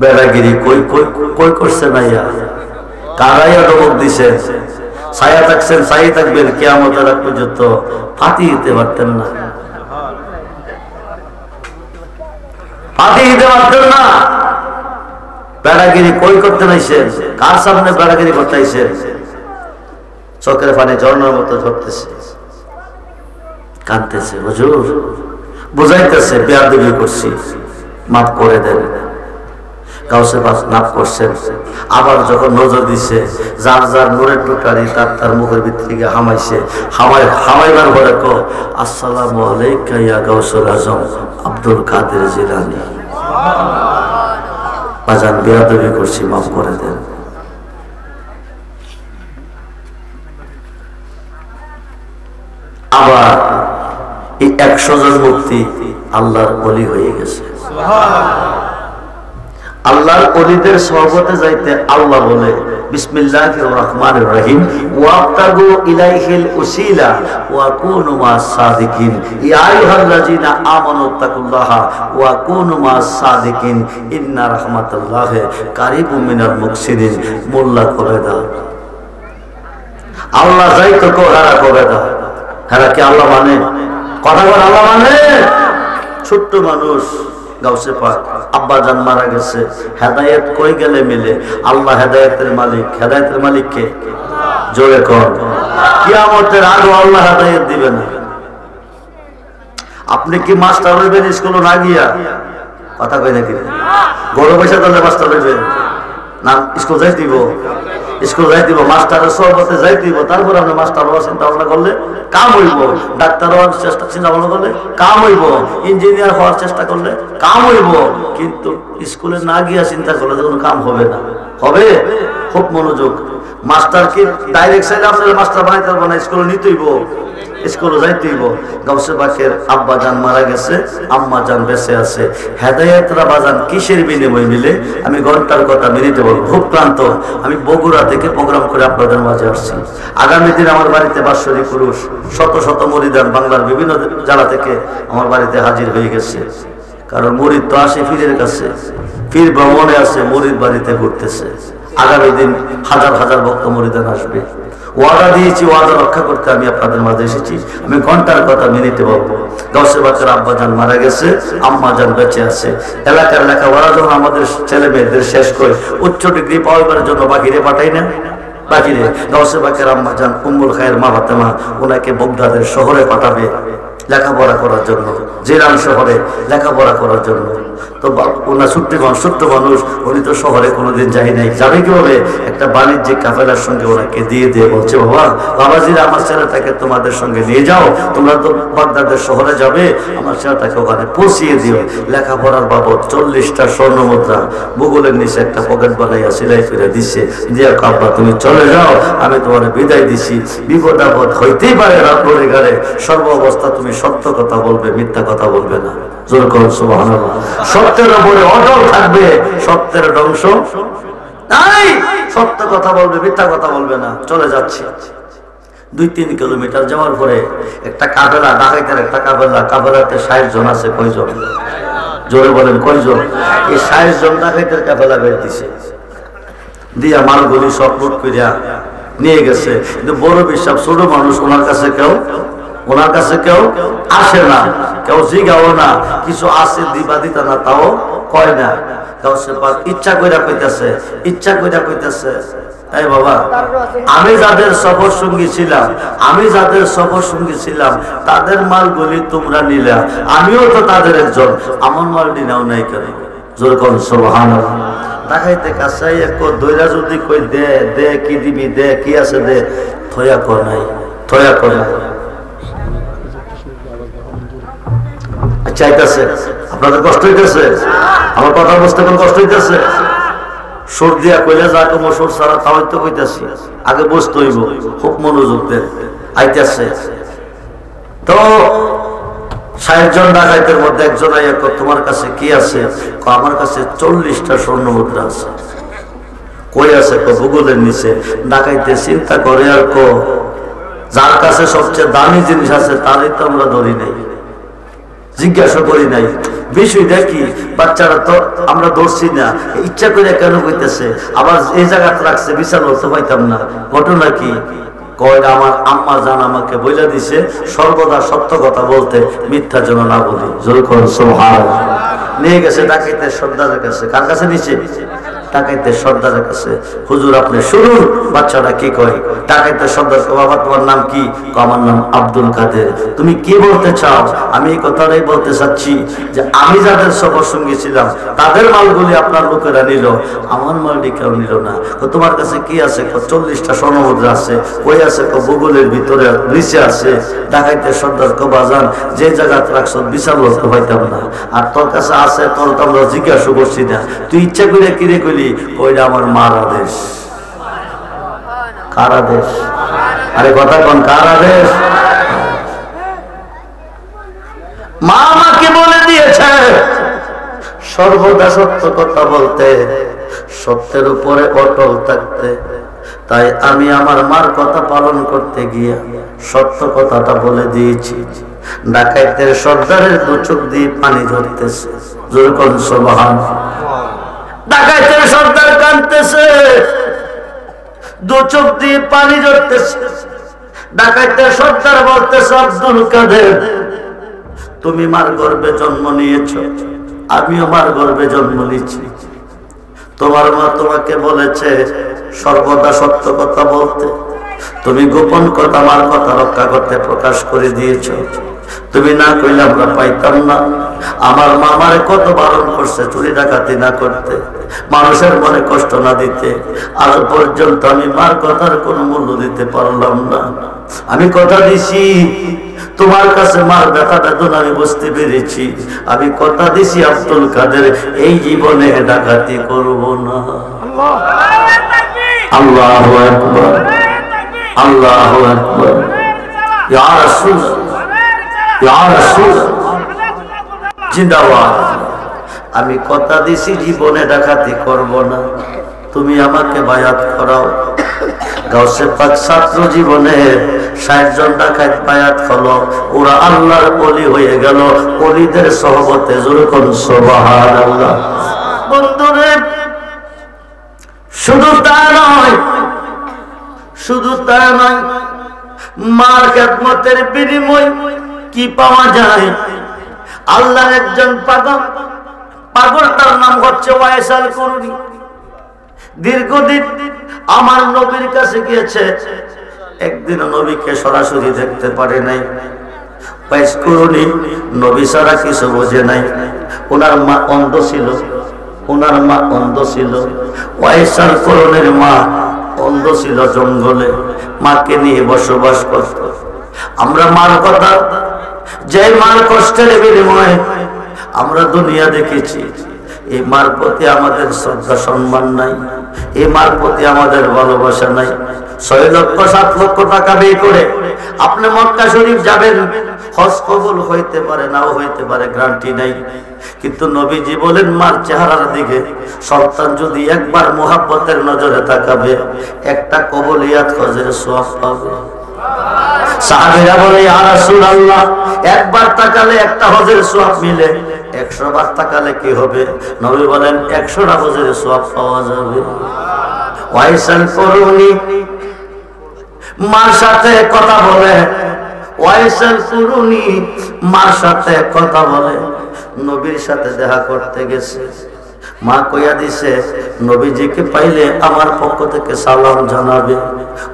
Speaker 1: বেড়াগিরি কই কই কই করছে না? ইয়া কারাইয়া ধমক দিছে, ছায়া থাকছেন ছাই থাকবেন কিয়ামতের আগ পর্যন্ত, ফাতি দিতে পারতেন না, ফাতি দিতে পারতেন না। বেড়াগিরি কই করতে নাইছেন? কার সামনে বেড়াগিরি করতে আইছেন? চোখের পানি ঝর্ণার মতো ঝরতেছে, কাঁদতেছে। হুজুর বুঝাইতেছে বেয়াদবি করছি, মাফ করে দেন। গাউসে পাক মাফ করছেন। আবার যখন নজর দিছে, যার যার নূরের টুকরারি তার তার মুখের ভিতর থেকে হামাইছে। হামাইবার পরে কো, আসসালামু আলাইকা ইয়া গাউসুল আজম আব্দুল কাদের জিলানী। বাজান বেয়াদবি করছি, মাফ করে দেন। আবার এই 100 জন মুক্তি আল্লাহর ওলি হয়ে গেছে। আল্লাহর ওলিদের সহবতে যাইতে আল্লাহ বলে, বিসমিল্লাহির রহমানির রহিম, ওয়াবতাগু ইলাইহিল উসিলা ওয়া কুনু মাস সাদিকিন, ইয়া আইয়ুহাল্লাযিনা আমানু তাকুল্লাহা ওয়া কুনু মাস সাদিকিন, ইন্না রাহমাতাল্লাহি কারিবুম মিনাল মুহসিনিন। মোল্লা করে দাও, আল্লাহ যাইতো কো হারা করে দাও। হারা কি আল্লাহ মানে? কথা বল, আল্লাহ মানে? ছোট্ট মানুষ গাউসে পাক, আব্বা জান মারা গেছে, হেদায়েত কই গেলে মিলে? আল্লাহ হেদায়েতের মালিক। হেদায়েতের মালিক কে? জোরে কর। কিয়ামতের আগে আল্লাহ হেদায়েত দিবে না। আপনি কি মাস্টার হইবেন স্কুলে না গিয়া? কথা কই নাকি? গরু পয়সা দিলে মাস্টার হইবেন না? স্কুল যাই দিব, স্কুল যাই দিব, মাস্টারের সহবতে যাই দিব। তারপর আপনি মাস্টার হওয়ার চিন্তা ভাবনা করলে কাম হইব, ডাক্তার হওয়ার চেষ্টা চিন্তা ভাবনা করলে কাম হইব, ইঞ্জিনিয়ার হওয়ার চেষ্টা করলে কাম হইব। কিন্তু স্কুলে না গিয়া চিন্তা করলে কোনো কাম হবে না। হবে? খুব মনোযোগ। মাস্টার কি ডাইরেক্ট চাইলে আপনার মাস্টার বানাইতে পারবো না, স্কুলে নিতেইব, স্কুলে যাইতেইব। গাউসে পাকের আব্বা জান মারা গেছে, আম্মা জান বেঁচে আছে। হেদায়েতরা বাজান কিসের বিনিময় মিলে? আমি ঘন্টার কথা মিনিটে বলবো, খুব ক্লান্ত। আমি বগুড়া থেকে প্রোগ্রাম করে আপনাদের মাঝে আসছি। আগামী দিন আমার বাড়িতে বাৎসরিক পুরুষ শত শত মুরিদান বাংলার বিভিন্ন জেলা থেকে আমার বাড়িতে হাজির হয়ে গেছে। কারণ মুরিদ তো আসে পীরের কাছে, পীর ভ্রমণে আছে, মুরিদ বাড়িতে ঘুরতেছে। আগামী দিন হাজার হাজার ভক্ত মুরিদান আসবে। ওয়াদা দিয়েছি, ওয়াদা রক্ষা করতে আমি আপনাদের মাঝে এসেছি। আমি ঘন্টার কথা মিনিটে বলবো। গাউসে পাকের আব্বা জান মারা গেছে, আম্মা জান বেঁচে আছে। এলাকার লেখাপড়া যখন আমাদের ছেলে মেয়েদের শেষ করে উচ্চ ডিগ্রি পাওয়ার জন্য বাকিরে পাঠাই না, বাকিরে গাউসে পাকের আম্মা জান উম্মুল খায়ের মা ফাতেমা ওনাকে বগদাদের শহরে পাঠাবে। লেখাপড়া করার জন্য, জিরান শহরে লেখাপড়া করার জন্য। তো ওনার ছোট্ট মানুষ, উনি তো শহরে কোনোদিন যাই নাই, যাবে কিভাবে? একটা বাণিজ্যিক কাফেলার সঙ্গে ওনাকে দিয়ে বলছে, বাবাজিরা আমার ছেলেটাকে তোমাদের সঙ্গে নিয়ে যাও, তোমরা তো বাগদাদের শহরে যাবে, আমার ছেলেটাকে ওখানে পৌঁছিয়ে দিও। লেখাপড়ার বাবদ 40টা স্বর্ণ মুদ্রা ভূগোলের নিচে একটা পকেট বানাইয়া সিলাই করে দিচ্ছে, দিয়া আব্বা তুমি চলে যাও, আমি তোমার বিদায় দিছি, বিপদ আপদ হইতেই পারে রাত্রে ঘরে, সর্ব অবস্থা তুমি সত্য কথা বলবে, মিথ্যা কথা বলবে না। জোর করুন সুবহানাল্লাহ। সত্যের উপরে অটল থাকবে, সত্যের ধ্বংস নাই, সত্য কথা বলবে, মিথ্যা কথা বলবে না। চলে যাচ্ছে 2-3 কিলোমিটার যাওয়ার পরে একটা কাফেলা, ডাকাইতের একটা কাফেলাতে 60 জন আছে। কয়জন? জোরে বলেন কয়জন? এই 60 জন ডাকাইতের কাফেলা বের দিছে, দিয়া মালগুলি সব লুট করিয়া নিয়ে গেছে। কিন্তু বড় বিশ্বাস, ছোট মানুষ, ওনার কাছে কেউ আসে না, কেউ জিগাও না, কিছু আছে দিবা দিতা না তাও কয় না। ইচ্ছা কইরা কইতেছে, এই বাবা, আমি যাদের সফর সঙ্গী ছিলাম তাদের মালগুলি তোমরা নিলা, আমিও তো তাদের একজন, আমার মাল নিনাও নাই কেন? জোর করুন সুবহানাল্লাহ। দেখাইতে কাছে দইরা যদি কই দে দে, কি দিবি দে, কি আছে দে, থয়া কর নাই। চাইতেছে, আপনাদের কষ্ট হইতেছে? আমার কথা বুঝতে কোন কষ্ট হইতেছে? সুর দিয়া কইলে যা কম, সুর ছাড়া তাও তো কইতেছি, আগে বুঝতে হইব, খুব মনোযোগ দেন। আইতেছে তো 60 জন ডাকাইতের মধ্যে একজন আইয়া, তোমার কাছে কি আছে? আমার কাছে 40টা স্বর্ণ মুদ্রা আছে। কই আছে? ভূগোলের নিচে। ডাকাইতে চিন্তা করে আর যার কাছে সবচেয়ে দামি জিনিস আছে তারই তো আমরা ধরি নাই, জিজ্ঞাসা করি নাই। বিষয়টা কি? বাচ্চারা তো আমরা ধরছি না, ইচ্ছা করে কেন কইতেছে? আবার এই জায়গাতে রাখছে, বিচার বলতে পাইতাম না। ঘটনা কি? কয়টা আমার আম্মা জান আমাকে বইলা দিছে, সর্বদা সত্য কথা বলতে, মিথ্যা যেন না বলি। জোরে করুন সুবহানাল্লাহ। নিয়ে গেছে ডাকাইতের সর্দারের কাছে। কার কাছে নিচে? ডাকাইতের সর্দারের কাছে। হুজুর আপনি শুনুন বাচ্চারা কি কয়। ডাকাইতের সর্দার, বাবা তোমার নাম কি? আমার নাম আব্দুল কাদের। তুমি কি বলতে চাও? আমি এই কথাটাই বলতে চাচ্ছি যে আমি যাদের সফর সঙ্গী ছিলাম তাদের মালগুলি আপনার লোকেরা নিল, আমার মালটি কেউ নিল না। তোমার কাছে কি আছে? 40টা স্বর্ণ মুদ্রা আছে। কই আছে? ভূগোলের ভিতরে নিচে আছে। ডাকাইতের সর্দার বাজান, যে জায়গাতে রাখছ বিশাল বলতে পাইতাম না, আর তোর কাছে আছে, তোর তো আমরা জিজ্ঞাসা করছি না, তুই ইচ্ছা করে কিরে কইলি? ওইটা আমার মার আদেশ। কার আদেশ? আরে কথা কোন? কার আদেশ? মা আমাকে বলে দিয়েছে সর্বদা সত্য কথা বলতে, সত্যের উপরে অটল থাকতে। তাই আমি আমার মার কথা পালন করতে গিয়ে সত্য কথাটা বলে দিয়েছি। ডাকাইতের সর্দারের 2 চোখ দিয়ে পানি ঝরতেছে। জোরে কোন সুবহানাল্লাহ। ডাকাইতের সর্দার কাঁদতেছে, 2 চোখ দিয়ে পানি ঝরতেছে। ডাকাইতের সর্দার বলতেছে, আব্দুল কাদের তুমি মার গর্ভে জন্ম নিয়েছ, আমিও মার গর্ভে জন্ম নিয়েছি। তোমার মা তোমাকে বলেছে সর্বদা সত্য কথা বলতে, তুমি গোপন কথা, মার কথা রক্ষা করতে প্রকাশ করে দিয়েছ। তুমি না কইলে আমরা পাইতাম না। আমার মামারে কত বারণ করছে চুরি ডাকাতি না করতে, মানুষের মনে কষ্ট না দিতে। আজ পর্যন্ত আমি মার কথার কোনো মূল্য দিতে পারলাম না। আমি কথা দিছি তোমার কাছে মার ব্যথা বেদনা আমি বুঝতে পেরেছি। আমি কথা দিছি আব্দুল কাদের এই জীবনে ডাকাতি করব না। আল্লাহু আকবার, আল্লাহু আকবার। ইয়া রাসূলুল্লাহ, ইয়া রাসূলুল্লাহ, জিন্দাবাদ। আমি কথা দিছি জীবনে ডাকাতি করব না, তুমি আমাকে বায়াত করাও। গাউসে পাক ছাত্র জীবনে 60 জন ডাকাত বায়াত হলো, ওরা আল্লাহর ওলি হয়ে গেল, ওলিদের সহবতে। জোরে কোন সুবহানাল্লাহ। বন্ধুরে শুধু তা নয়, মার খেদমতের বিনিময় কি পাওয়া যায়? আল্লাহর একজন পাগলটার নাম হচ্ছে ওয়াইস আল কুরনি। দীর্ঘদিন আমার নবীর কাছে গিয়েছে, একদিন নবীকে সরাসরি দেখতে পারে নাই। ফাইজকুরুনি, নবী ছাড়া কিছু বোঝে নাই। ওনার মা অন্ধ ছিল, ওনার মা অন্ধ ছিল। ওয়াইসাল করণের মা অন্ধ ছিল, জঙ্গলে মাকে নিয়ে বসবাস করত। আমরা মার কথা, যে মার কষ্টের বিনিময়ে আমরা দুনিয়া দেখেছি, এই মার প্রতি আমাদের শ্রদ্ধা সম্মান নাই, এই মার প্রতি আমাদের ভালোবাসা নাই। 6 লক্ষ 7 লক্ষ টাকা ব্যয় করে আপনি মক্কা শরীফ যাবেন, হজ কবুল হইতে পারে, নাও হইতে পারে, গ্যারান্টি নাই। কিন্তু নবীজি বলেন মার চেহারার দিকে সন্তান যদি একবার মুহাব্বতের নজরে তাকাবে, একটা কবুলিয়াত হজের সওয়াব পাবে। সাহাবীরা বলে ইয়া রাসূলুল্লাহ, একবার তাকালে একটা হজের সওয়াব মিলে, 100 বার তাকালে কি হবে? নবী বলেন 100টা হজের সওয়াব পাওয়া যাবে। ওয়াইসাল করুনি, মার সাথে কথা বলে, ওয়াইসাল করুনি, মার সাথে কথা বলে। নবীর সাথে দেখা করতে গেছে, মা কইয়া দিছে নবীজিকে পাইলে আমার পক্ষ থেকে সালাম জানাবে।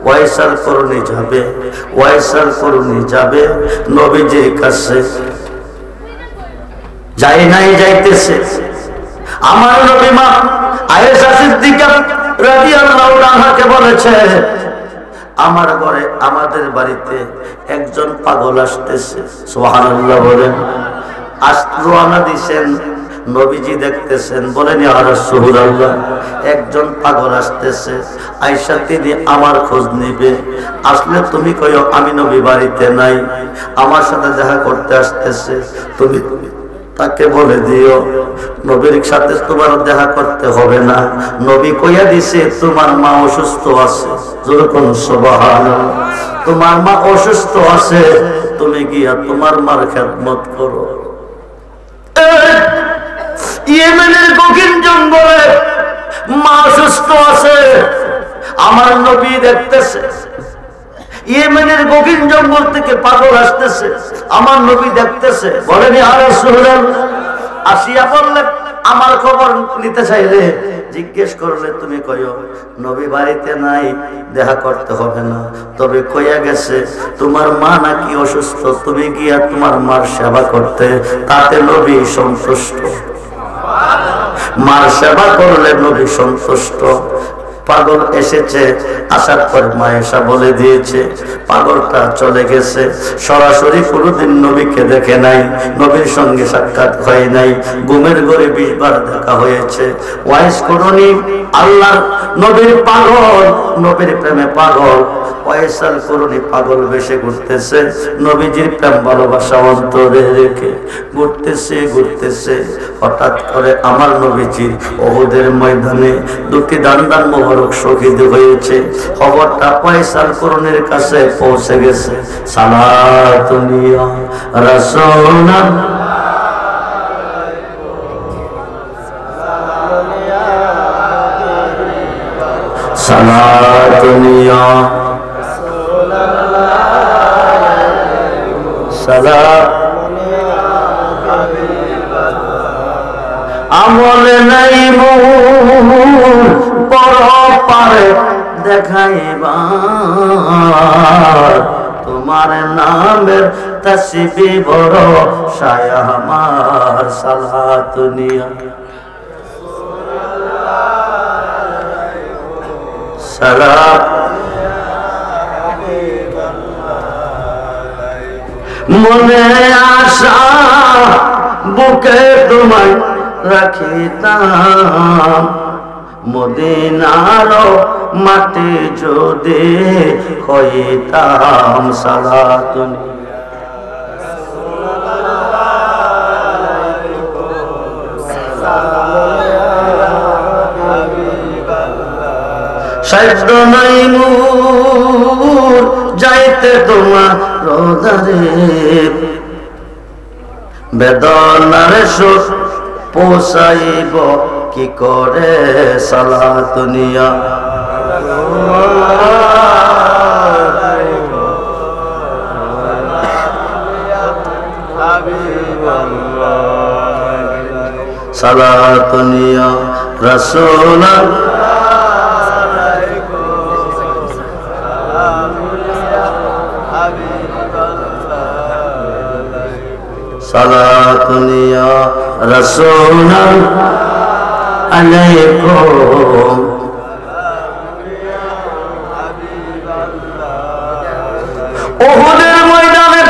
Speaker 1: ওয়াইসাল করুনি যাবে, ওয়াইসাল করুনি যাবে নবীজির কাছে। যাই নাই, যাইতেছে। আমার নবী মা আয়েশা সিদ্দিকা রাদিয়াল্লাহু আনহাকে বলেছে, আমার ঘরে, আমাদের বাড়িতে একজন পাগল আসতেছে। সুবহানাল্লাহ বলেন। রওনা দিছেন, নবীজি দেখতেছেন, বলেন ইয়া রাসূলুল্লাহ, একজন পাগল আসতেছে, আয়েশা তিনি আমার খোঁজ নিবে। আসলে তুমি কইও আমি নবী বাড়িতে নাই, আমার সাথে দেখা করতে আসতেছে, তুমি তাকে বলে দিও নবীর সাথে তোমার দেখা করতে হবে না। নবী কইয়া দিছে তোমার মা অসুস্থ আছে। যেরকম সুবহানাল্লাহ, তোমার মা অসুস্থ আছে, তুমি গিয়া তোমার মার খেদমত করো। ইয়েমেনের গভীর জঙ্গলে মা অসুস্থ আছে, আমার নবী দেখতেছে। ইয়েমেনের গভীর জঙ্গল থেকে পাগল আসতেছে, আমার নবী দেখতেছে। বলেন ইয়া রাসূলুল্লাহ, আসিয়া বললে আমার খবর নিতে চাইলে জিজ্ঞেস করলে তুমি কইও নবী বাড়িতে নাই, দেখা করতে হবে না। তবে কইয়া গেছে তোমার মা নাকি অসুস্থ, তুমি গিয়া তোমার মার সেবা করতে, তাতে নবী সন্তুষ্ট। মার সেবা করলে নবী সন্তুষ্ট। পাগল এসেছে, আসার পর মায়েশা বলে দিয়েছে, পাগলটা চলে গেছে। সরাসরি কোনোদিন নবীকে দেখে নাই, নবীর সঙ্গে সাক্ষাৎ হয় নাই, ঘুমের ঘরে 20 বার দেখা হয়েছে। ওয়াইস করুনি, আল্লাহর নবীর পাগল, নবীর প্রেমে পাগল। ওয়াইসাল করুনি পাগল বেশে ঘুরতেছে, নবীজির প্রেম ভালোবাসা অন্তরে রেখে ঘুরতেছে ঘুরতেছে। হঠাৎ করে আমার নবীজির উহুদের ময়দানে 2টি দান মোবারক শহীদ হয়েছে। খবরটা ওয়াইসাল করুনির কাছে পৌঁছে গেছে। সালাতুন ইয়া রাসূলুল্লাহ, সালাতুন ইয়া আমলে নাই মোর বড় পারে দেখাইবার, তোমার নামের তাসবিহ বড় সায়া আমার। সালাতুনিয়া সালাত মনে আশা বুকে তোমায় রাখিতাম, মদিনার মাটি যদি হইতাম। সালাতুন সাধ্য নাই মোর যাইতে তোমার রোদারে, বেদনার সুখ পোষাইব কি করে। সালাতুনিয়া সালাতুনিয়া রাসূলুল্লাহ, সালাতুন ইয়া রাসূলুল্লাহ আলাইকুম। উহুদের ময়দানে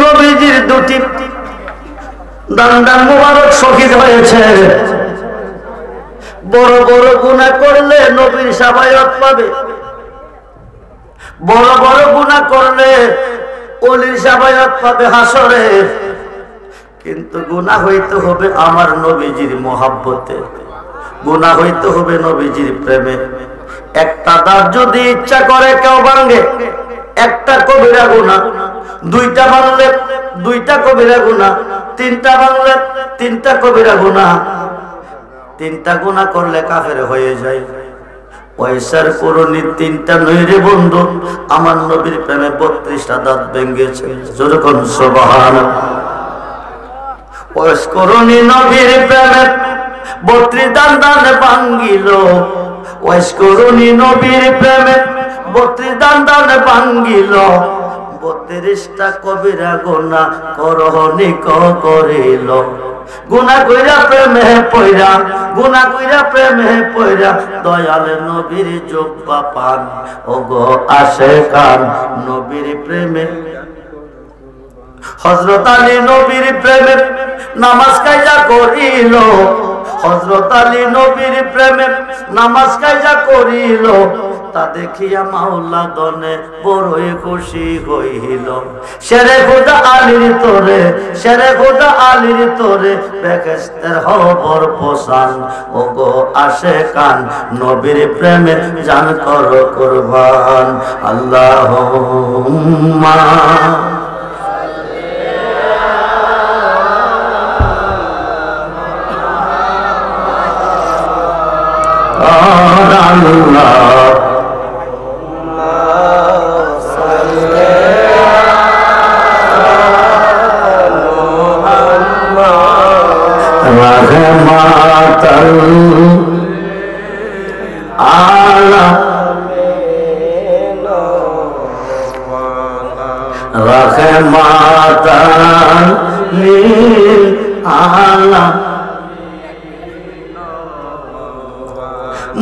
Speaker 1: নবীজির দুটি দান্দান মুবারক শহীদ হয়েছে। বড় বড় গুনাহ করলে নবীর শাফায়াত পাবে, বড় বড় গুনাহ করলে ওলির শাফায়াত পাবে হাসরে। কিন্তু গুনাহ হইতে হবে আমার নবীজির মহব্বতে, গুনাহ হইতে হবে নবীজির প্রেমে। একটা দাঁত যদি ইচ্ছা করে কেউ ভাঙে, একটা কবিরা গুনাহ, দুইটা ভাঙলে দুইটা কবিরা গুনাহ, তিনটা ভাঙলে তিনটা কবিরা গুনাহ। তিনটা গুনাহ করলে কাফের হয়ে যায়। পয়সার করণী তিনটা নই রে বন্ধু, আমার নবীর প্রেমে 32টা দাঁত ভেঙেছে। যেরকম সুবহানাল্লাহ। পয়স করণী নবীর প্রেমে 32 দাঁত ভাঙ্গিল। পয়স করণী নবীর প্রেমে 32 দাঁত ভাঙ্গিল। 32টা কবিরা গুনাহ করহনি করিল। গুনাহ কইরা প্রেমে পয়রা, গুনাহ কইরা প্রেমে পয়রা দয়াল নবীর জুব্বা পান। ওগো আশিকান নবীর প্রেমে, হযরত আলী নবীর প্রেমে নামাজ কাজা করিল। হযরত আলী নবীর প্রেমে নামাজ কাজা করিল। তা দেখিয়া মাওলা দনে বড়ই খুশি হইল। শেরে খোদা আলীর তোরে, শেরে খোদা আলীর তোরে বেহেশতের খবর পৌঁছান। ওগো আশিকান নবীর প্রেমে জান করো কুরবান। আল্লাহুম্মা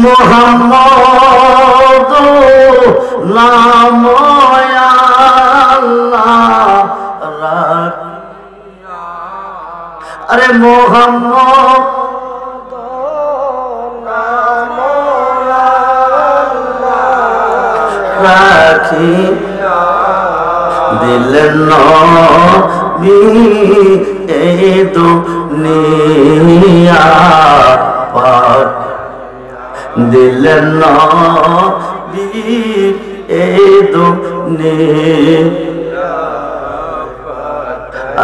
Speaker 1: মুহাম্মদ নাম আল্লাহ। আরে মুহাম্মদ নাম রাখি দিলেন নবী এই দুনিয়া পার। দিলেন নবী এই দুনিয়া।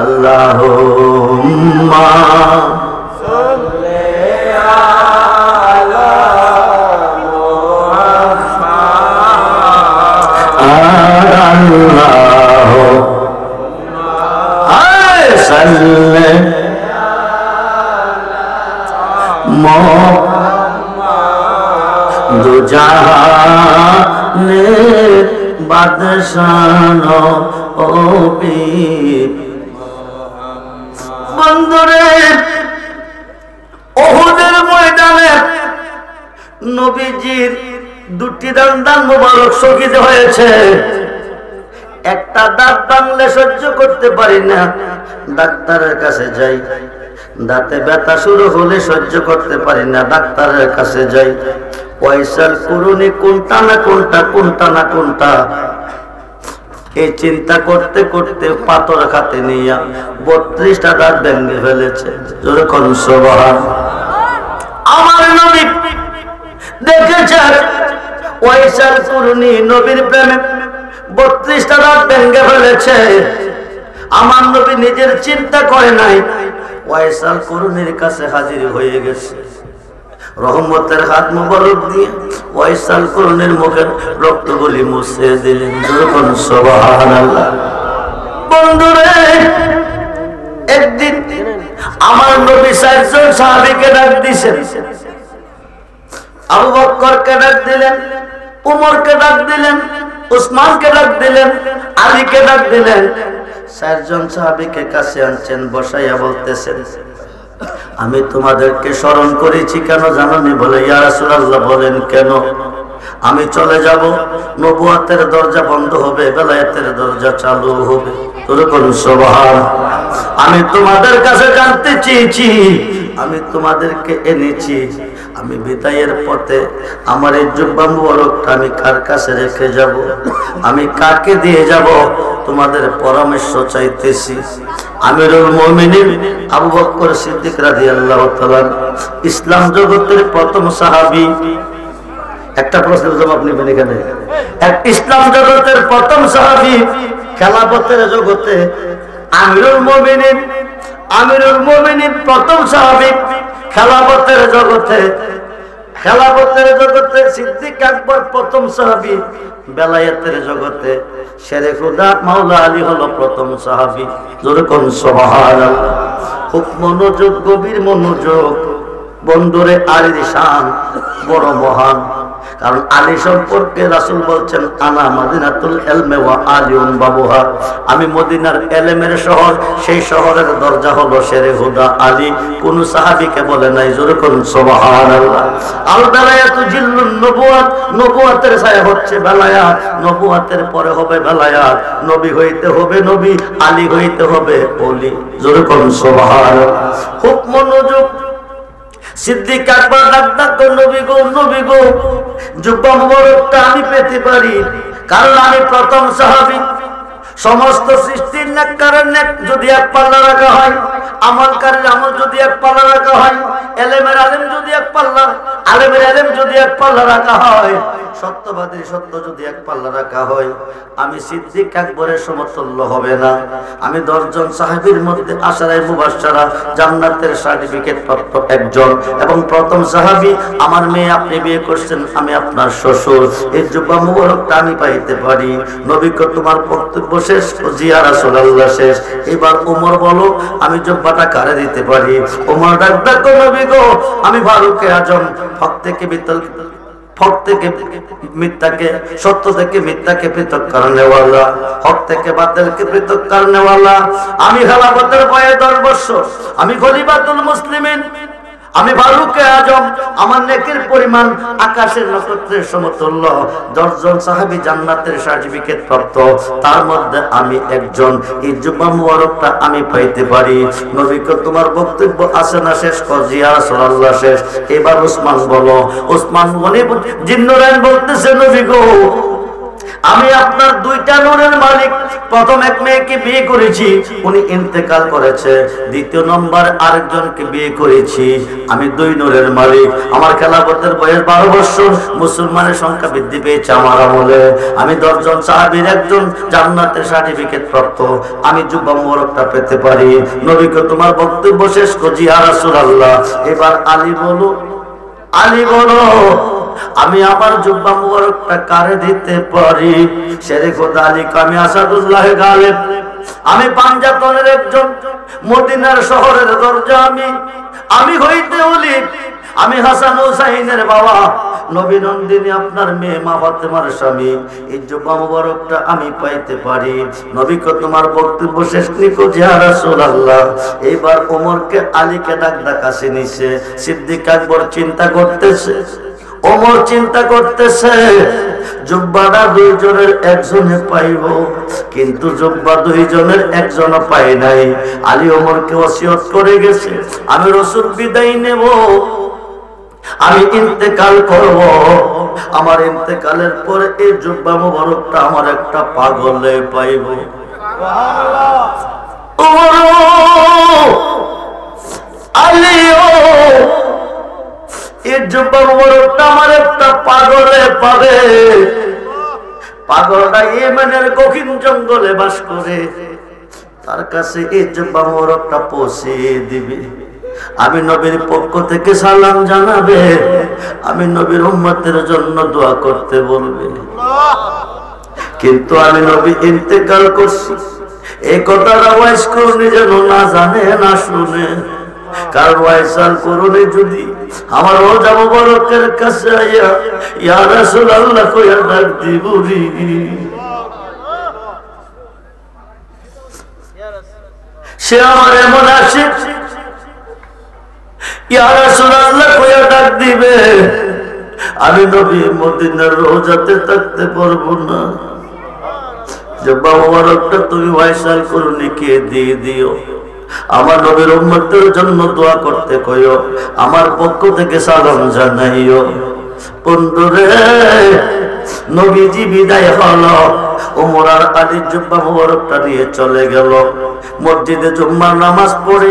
Speaker 1: আল্লাহুম্মা সাল্লি আলা মুহাম্মাদ। আল্লাহুম্মা সাল্লি মুহাম্মাদ। দুজাহানে বাদশাহ নবী। বন্ধুরে উহুদের ময়দানে নবীজির দুটি দাঁত মোবারক শহীদ হয়েছে। একটা দাঁত ভাঙলে সহ্য করতে পারি না, ডাক্তারের কাছে যাই। দাঁতে ব্যথা শুরু হলে সহ্য করতে পারি না, ডাক্তারের কাছে যাই। পয়সার করুনি কোনটা না কোনটা, কোনটা না কোনটা, এই চিন্তা করতে করতে পাথর খাতে নিয়ে 32টা দাঁত ভেঙে ফেলেছে। যখন সুবহানাল্লাহ। আমার নবী দেখেছেন পয়সার করুনি নবীর প্রেমে 32টা দাঁত ভেঙে ফেলেছে। আমার নবী নিজের চিন্তা করে নাই, পয়সার করুনির কাছে হাজির হয়ে গেছে। রহমতের হাত মুবারক দিয়ে ওয়াইসাল করুনের মুখের রক্তগুলি মুছে দিলেন। যখন সুবহানাল্লাহ। বন্ধুরে একদিন আমার নবী 4 জন সাহাবীকে ডাক দিয়েছেন। আবু বকরকে ডাক দিলেন, উমরকে ডাক দিলেন, উসমানকে ডাক দিলেন, আলী আলীকে ডাক দিলেন, চারজন সাহাবীকে কাছে আনছেন, বসাইয়া বলতেছেন, আমি তোমাদেরকে স্মরণ করেছি কেন জানোনি? বলে, ইয়া রাসূলুল্লাহ বলেন কেন? আমি চলে যাব, নবুয়তের দরজা বন্ধ হবে, বেলায়েতের দরজা চালু হবে। তোরকম সুবহান। আমি তোমাদের কাছে জানতে চেয়েছি, আমি তোমাদেরকে এনেছি, আমি বিদায়ের পথে আমার এই জুব্বা মুবারকটা আমি কার কাছে রেখে যাব, আমি কাকে দিয়ে যাব, তোমাদের পরামর্শ চাইতেছি। আমিরুল মুমিনিন আবু বকর সিদ্দিক রাদিয়াল্লাহু তাআলা, ইসলাম জগতের প্রথম সাহাবী। একটা প্রশ্নের জবাব নেবেন এখানে। ইসলাম জগতের প্রথম সাহাবী, খেলাফতের জগতে আমিরুল মুমিনিন প্রথম সাহাবী, খেলাফতের জগতে সিদ্দিক আকবর প্রথম সাহাবী, বেলায়েতের জগতে শেরে খুদা মাওলা আলী হলো প্রথম সাহাবী। জোরে কোন সুবহানাল্লাহ। খুব মনোযোগ, গভীর মনোযোগ। বন্ধুরে, আলীর শান বড় মহান। কারণ আলী সম্পর্কে রাসূল বলছেন, আনা মদিনাতুল ইলমি ওয়া আলিউন বাবুহা, আমি মদিনার ইলমের শহর, সেই শহরের দরজা হলো শেরে হুদা আলী। কোন সাহাবীকে বলে নাই। জোরে কোন সুবহানাল্লাহ। আল বেলায়াতু জিল্লুন নবুওয়াত, নবুওয়াতের ছায়া হচ্ছে বেলায়াত, নবুওয়াতের পরে হবে বেলায়াত। নবী হইতে হবে নবী, আলী হইতে হবে ওলি। জোরে কোন সুবহানাল্লাহ। খুব মনোযোগ। সিদ্দিক আকবর ডাক, নবী গো, জুব্বা মুবারকটা আমি পেতে পারি, কারণ আমি প্রথম সাহাবী। সমস্ত সৃষ্টির নেককারের নেক যদি এক পাল্লা রাখা হয়, আমলকারীর আমল যদি এক পাল্লা রাখা হয়, এলেমের আলেম যদি এক পাল্লা, আলেমের আলেম যদি এক পাল্লা রাখা হয়, সত্যবাদীর সত্য যদি এক পাল্লা রাখা হয়, আমি সিদ্দিক আকবরের সমতুল্য হবে না। আমি 10 জন সাহাবীর মধ্যে আশারায়ে মুবাশশারা জান্নাতের সার্টিফিকেট প্রাপ্ত একজন, এবং প্রথম সাহাবী। আমার মেয়ে আপনি বিয়ে করছেন, আমি আপনার শ্বশুর। এই জুব্বা মুবারকটা আমি পাইতে পারি। নবীকে তোমার বক্তব্য শেষ, জিয়া রাসূলুল্লাহ শেষ, এবার ওমর বলো আমি জুব্বাটা কারে দিতে পারি? ওমর ডাক, নবী গো, আমি ফারুকে আজম, হক থেকে মিথ্যাকে, সত্য থেকে মিথ্যাকে পৃথক করনে ওয়ালা, হক থেকে বাতিলকে পৃথক করনে ওয়ালা। আমি খেলাফতের বয়স 10 বছর, আমি খলিফাতুল মুসলিমিন, আমি ফারুকে আজম, আমার নেকির পরিমাণ আকাশের নক্ষত্রের সমতুল্য। 10 জন সাহাবী জান্নাতের সার্টিফিকেট প্রাপ্ত, তার মধ্যে আমি একজন। এই জুব্বা মুবারকটা আমি পাইতে পারি। নবীকে তোমার বক্তব্য আছে না শেষ? জিয়া রাসূলুল্লাহ শেষ। এবার ওসমান বলো। ওসমান গনি জিন্নুরাইন বলতেছে, নবী গো, আমি আপনার 2টা নূরের মালিক। প্রথম এক মেয়েকে বিয়ে করেছি, উনি ইন্তেকাল করেছে। দ্বিতীয় নম্বর আরেকজনকে বিয়ে করেছি। আমি 2 নূরের মালিক। আমার খেলাফতের বয়স 12 বছর। মুসলমানের সংখ্যা বৃদ্ধি পেয়েছে আমার আমলে। আমি 10 জন সাহাবীর একজন, জান্নাতের সার্টিফিকেট প্রাপ্ত। আমি জুব্বা মুবারকটা পেতে পারি। নবীকে তোমার বক্তব্য শেষ করছি, ইয়া রাসূলুল্লাহ। এবার আলী বলো, আমি আমার জুব্বা মুবারকটা কারে দিতে পারি? শেরে খোদা আলী, আমি আসাদুল্লাহ গালিব, আমি পাঞ্জাতনের একজন, মদিনার শহরের দরজা আমি হইতে ওলি, আমি হাসান হুসাইনের বাবা, নবী নন্দিনী আপনার মেয়ে মা ফাতেমার স্বামী। এই জুব্বা মুবারকটা আমি পাইতে পারি। নবীকে তোমার বক্তব্য শেষ নিকো, ইয়া রাসূলুল্লাহ। এইবার ওমরকে আলীকে কাছে নিছে। সিদ্দিক আকবর চিন্তা করতেছে, ওমর চিন্তা করতেছে, জুব্বাটা 2 জনের একজনে পাইব, কিন্তু জুব্বা 2 জনের একজনও পাই নাই। আলী ওমরকে ওসিয়ত করে গেছে, আমি রাসূল বিদায় নেব, আমি ইন্তেকাল করব। আমার ইন্তেকালের পরে এই জুব্বা মুবারকটা আমার একটা পাগলে পাইব। সুবহানাল্লাহ। ওমর, আলী, এই জুব্বা মুবারকটা আমার একটা পাগলে পাবে। পাগলটা ইয়েমেনের গহীন জঙ্গলে বাস করে, তার কাছে এই জুব্বা মুবারকটা পৌঁছে দিবে। আমি নবীর পক্ষ থেকে সালাম জানাবে, আমি নবীর উম্মতের জন্য দোয়া করতে বলবে। কিন্তু আমি নবী ইন্তেকাল করছি, এই কথাটা ওয়াইস করুনি যেন না জানে না শুনে। কারণ ওয়াইসাল করুনি যদি আমার রোজা মুবারকের কাছে আইয়া ইয়া রাসূলুল্লাহ কইয়া ডাক দিবুরি, সে আমার এমন আশিক ইয়া রাসূলুল্লাহ কইয়া ডাক দিবে, আমি নবী মদিনার রওজাতে থাকতে পারবো না, জুব্বা মোবারকটা তুমি ওয়াইসাল করুনিকে দিয়ে দিও, আমার নবীর উম্মতের জন্য দোয়া করতে কইও, আমার পক্ষ থেকে সালাম জানাইও। বন্ধুরে নবীজি বিদায় হলো, ওমর আর আলী জুব্বা মোবারকটা নিয়ে চলে গেল। মসজিদে জুম্মার নামাজ পড়ে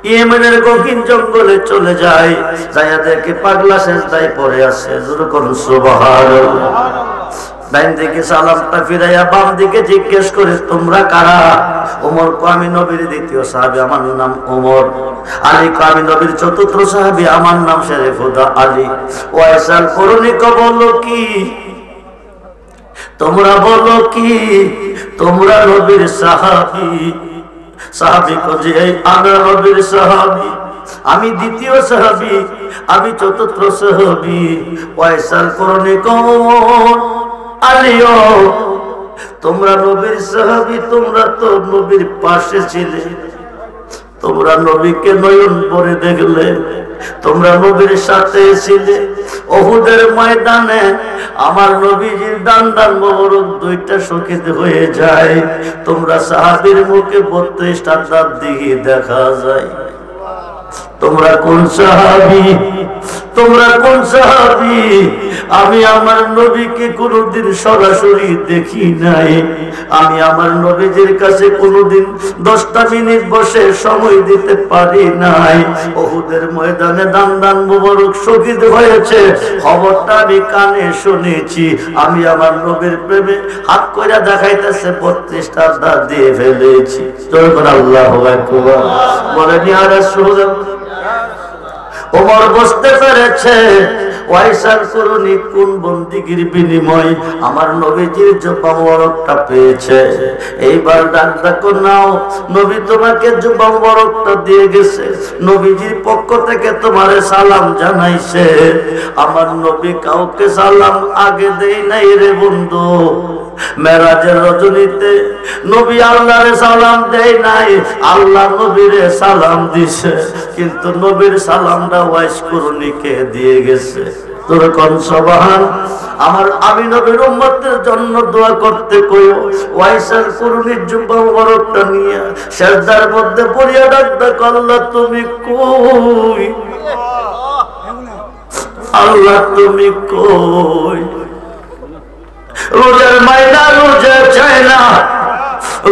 Speaker 1: ইয়েমেনের গহীন জঙ্গলে চলে যায়, যাইয়া দেখে পাগলা সেজদায় পড়ে আছে। জোরে করুন সুবহানাল্লাহ। ডাইন দিকে সালামটা ফিরাইয়া বাম দিকে জিজ্ঞেস করে, তোমরা কারা? ওমর কো আমি নবীর দ্বিতীয় সাহাবী, আমার নাম ওমর। আলী কো আমি নবীর চতুর্থ সাহাবী, আমার নাম শরীফুদ্দা আলী। ওয়াইসাল করুনি কো বলো কি, তোমরা বলো কি তোমরা নবীর সাহাবী? সাহাবী কো যে আমরা নবীর সাহাবী, আমি দ্বিতীয় সাহাবী, আমি চতুর্থ সাহাবী। ওয়াইসাল করুনি কো আলীও তোমরা নবীর সাহাবী, তোমরা তো নবীর পাশে ছিলে, তোমরা নবীকে নয়ন ভরে দেখলে, তোমরা নবীর সাথে ছিলে। উহুদের ময়দানে আমার নবীজির ডান মোবারক দুইটা শহীদ হয়ে যায়, তোমরা সাহাবীর মুখে 32টা দাঁত দিয়ে দেখা যায়। তোমরা কোন সাহাবী? তোমরা কোন সাহাবী? আমি আমার নবীকে কোনদিন সরাসরি দেখি নাই, আমি আমার নবীজির কাছে কোনদিন 10টা মিনিট বসে সময় দিতে পারি নাই। উহুদের ময়দানে দান মোবারক শহীদ হয়েছে, খবরটা আমি কানে শুনেছি। আমি আমার নবীর প্রেমে হাত কইরা দেখাইতেছে 32টা দাঁত দিয়ে ফেলেছি। যখন আল্লাহু আকবার বলেন ইয়া রাসূলুল্লাহ। ওমর বুঝতে পেরেছে ওয়াইসাল করুনি কোন বন্দিগির বিনিময় আমার নবীজির জুব্বা মোবারকটা পেয়েছে। এইবার ডাকো নাও, নবী তোমাকে জুব্বা মোবারকটা দিয়ে গেছে, নবীজির পক্ষ থেকে তোমারে সালাম জানাইছে। আমার নবী কাউকে সালাম আগে দেই নাই রে বন্ধু। মেরাজের রজনীতে নবী আল্লাহরে সালাম দেয় নাই, আল্লাহ নবীরে সালাম দিছে, কিন্তু নবীর সালামটা ওয়াইস করুনিকে দিয়ে গেছে। তোর কোন সুবহান। আমার আমি নবীর উম্মতের জন্য দোয়া করতে কইও। ওয়াইসাল করুনির জুব্বা মোবারকটা নিয়ে সিজদার মধ্যে পড়িয়া ডাক আল্লাহ তুমি কই, আল্লাহ তুমি কই। রোজার মায়না রোজা চায় না,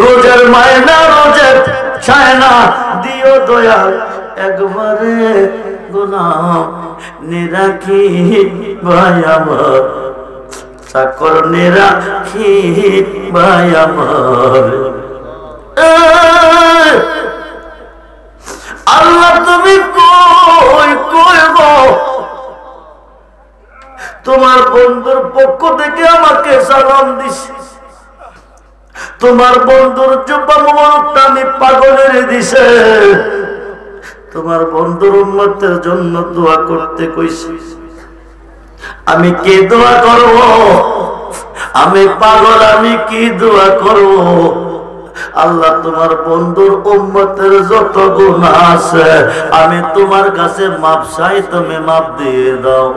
Speaker 1: রোজার মায়না রোজা চায় না, দিও দয়া একবারে গোলাম নিরাখি ভাই আমার, চাকর নিরাখি ভাই আমার। আল্লাহ তুমি কই কই গো, তোমার বন্ধুর পক্ষ থেকে আমাকে সালাম দিছে, তোমার বন্ধুর জুব্বা মোবারকটা আমি পাগলের দিছে, তোমার বন্ধুর উম্মতের জন্য দোয়া করতে কইছি। আমি কি দোয়া করব? আমি পাগল, আমি কি দোয়া করব? আল্লাহ তোমার বন্ধুর উম্মতের যত গুনাহ আছে আমি তোমার কাছে মাপ চাই, তুমি মাপ দিয়ে দাও।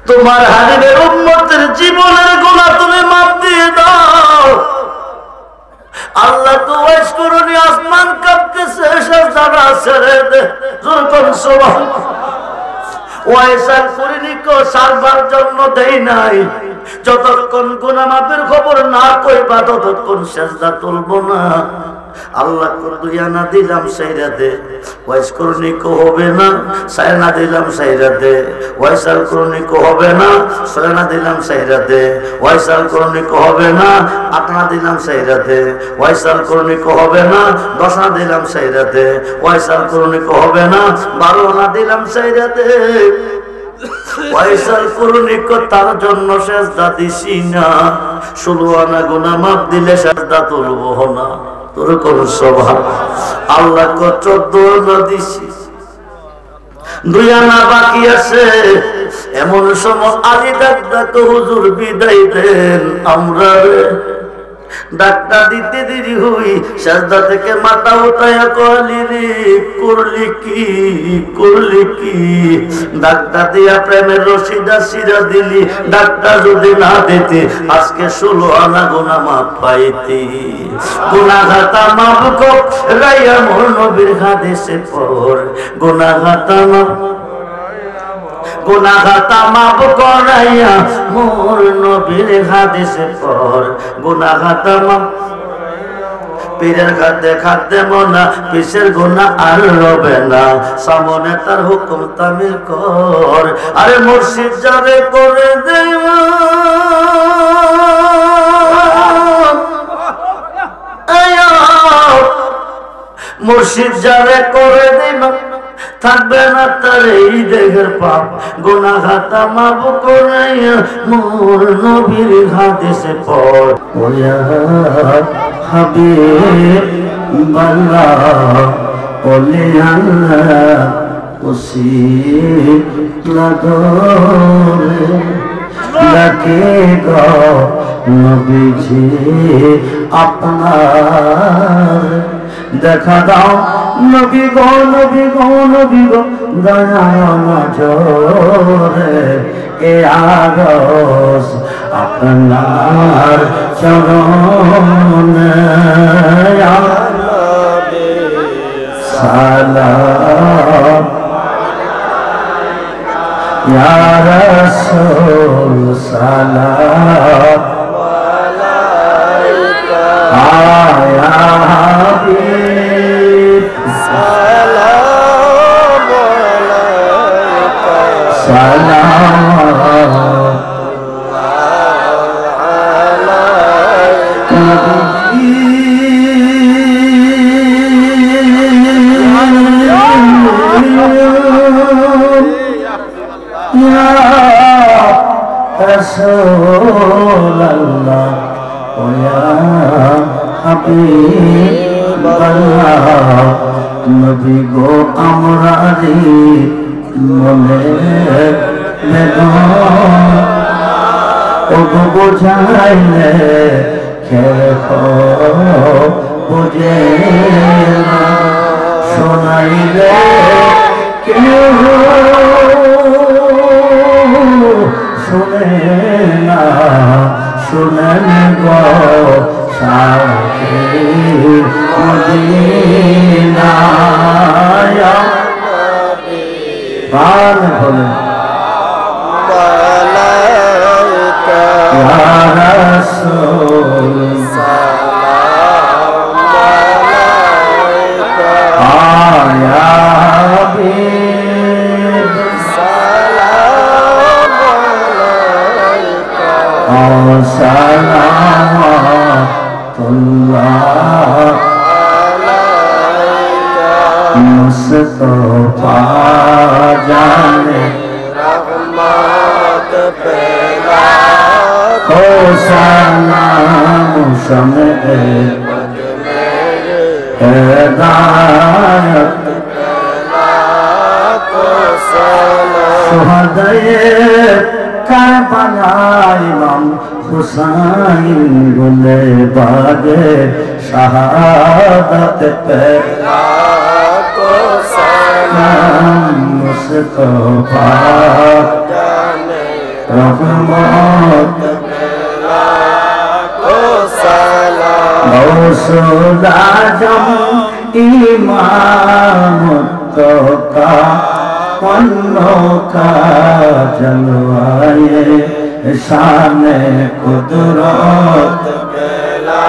Speaker 1: তোমার হাবিবের উম্মতের জীবনের গুনাহ তুমি মাপ দিয়ে দাও। আল্লাহ তো ওয়াইস করুনি, আসমান কাঁপতেছে, সেজদা ছেড়ে দে। জোর করে সুবহানাল্লাহ। ওয়াইসাল করিনি কো সারবার জন্য দেই নাই, যতক্ষণ গুনাহ মাপের খবর না কইবা ততক্ষণ সেজদা তুলবো না। আল্লাহ কো দুইয়ানা দিলাম সাইরা দে, ওয়াইস করুনি কো হবে না, সাইরা দিলাম সাইরা দে। ওয়াইসাল করুনি কো হবে না, সাইরা দিলাম সাইরা দে। ওয়াইসাল করুনি কো হবে না, আটনা দিলাম সাইরা দে। ওয়াইসাল করুনি কো হবে না, 10 দিলাম সাইরা দে। ওয়াইসাল করুনি কো হবে না, 12 দিলাম সাইরা দে। ওয়াইসাল করুনি কো তার জন্য সেজদা দিছি না, 16 আনা গুনাহ মাপ দিলে সেজদা তুলবো না। তোর কোন সুবহান। আল্লাহ কো 14 আনা দিছি, 2 আনা বাকি আছে। এমন সময় আলী ডাক হুজুর বিদায় দেন আমরা রে। ডাক্তার দিতে দেরি হই, সাজদা থেকে মাথা উঠাইয়া কলি রে করলি কি ডাক্তার দিয়া প্রেমের রশিদা সিরা দিলি, ডাক্তার যদি না দিতে আজকে 16 আনা গুনা মাপ পাইতি। গুনাহগাতা মাফ কর রাইয়া মোর নবীর হাদিসে পড়, গুনাহগাতা মাফ করাইয়া মোর নবীর হাদিসে পড়, গুনাহগাতা মাফ। পীরের খাদ্যে খাদ্যে মনা পিসের গুনাহ আর রবে না, সামনে তার হুকুম তামিল কর। আরে মুর্শিদ যারে করে দেওয়া মুর্শিদ যারে করে দিল থাকবে না তার এই দেহের পাপ। গুনাহগাতা মাফ করাইয়া মোর নবীর হাদিসে পড়। ওয়া হাবিবাল্লাহ ওলি আল্লাহ উসিলা ধরে ডাকে গো নবীজি আপনার দেখা দাও, নবী গো নবী গো নবী গো দয়ায় নজরে এ আরশ আপনার চরণে ইয়া নবী সালাম ইয়া রাসূল সালাম আলাইকা ইয়া হাবিব সালাম আলাইকা সালাম রাসূলুল্লাহ ওয়া হাবিবাল্লাহ নবী গো আমরা মনে ও বুঝাইলে খেখো বুঝে না, শোনাইলে কেহ শুনে না, শুনেন গো সাথী মদিনা ইয়া নবী বান বলেন মালাইকা ইয়া রাসূল সালাম আলাইকা ইয়া হাবিব সালাম আলাইকা সালামাতুল্লাহ আলাইকা মুস্তাফা জানে রহমত পেলা ও সালাম শামে হেদায়ত পেলা তো সালাম সুহাদায়ে কারবালা ইমাম হুসাইন গুলে বাগে শাহাদাত পেলা তো সালাম মুস্তাফা জানে রহমত পেলা তো সালাম গৌসুল আজম ইমাম তোকা का जलवाए शाने कुदरत पेला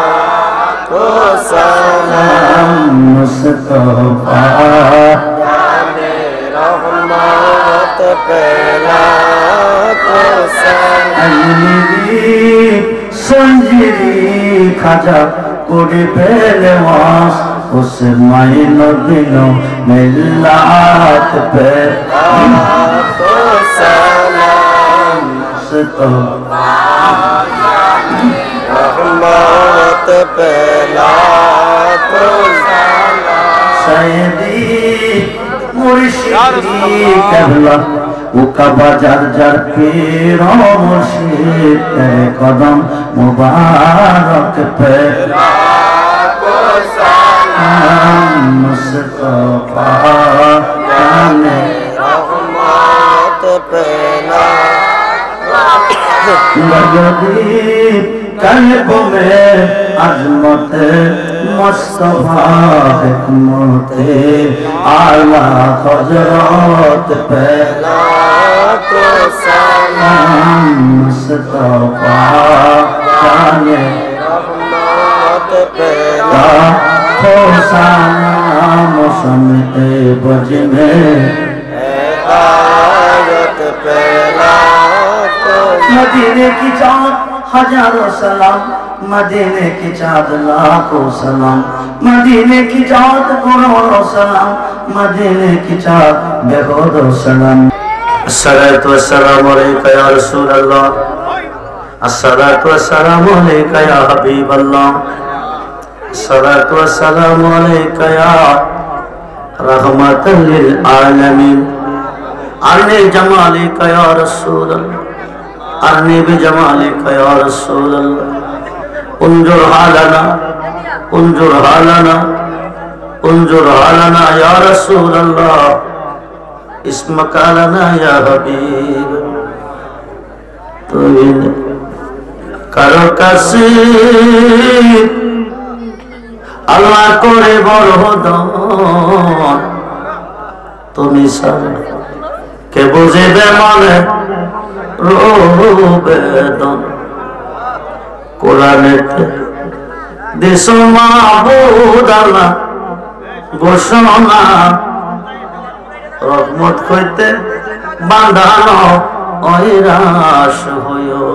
Speaker 1: को सलाम मुस्तफा जाने रहमत पेला को सलाम संजीरी खाजा कोड़ी पेले वास उस मायनो दिनो मिलात पे तो सलाम मुस्तफा रहमत पेला तो सलाम सैयदी मुर्शिदी कबला उका बाजार जार पीर मुर्शिद तेरे कदम मुबारक पे मुस्तफा जाने रहमत पे गजदीप कल्ब में अजमत मुस्तफा हिकमत आला हजरत पे लाखो सलाम मुस्तफा जाने रहमत पे लाखो सलाम सुनते बज में हिदायत पे मदीने की चाँद हजारों सलाम मदीने की चाँद लाखों सलाम मदीने की चाँद करोड़ों सलाम मदीने की चाँद बेहदों सलाम अस्सलातु वस्सलामु अलैका या रसूल अल्लाह अस्सलातु वस्सलामु अलैका या हबीब अल्लाह अस्सलातु वस्सलामु अलैका या रहमतल लिल आलमीन अन्ने जमालिका या रसूल अल्लाह अन्नी बिजमालिका या रसूल अल्लाह उन्जुर हालना उन्जुर हालना उन्जुर हालना या रसूल अल्लाह इस्मकालना या हबीब तुम करो कासिब अल्लाह करे बड़ दान तुमी सारा के बुझिबे माने रोबेदन কোরআনেতে দেশ মাহবুব আল্লাহ ঘোষণা রহমত হইতে বাঁধানো অহিরাশ হইও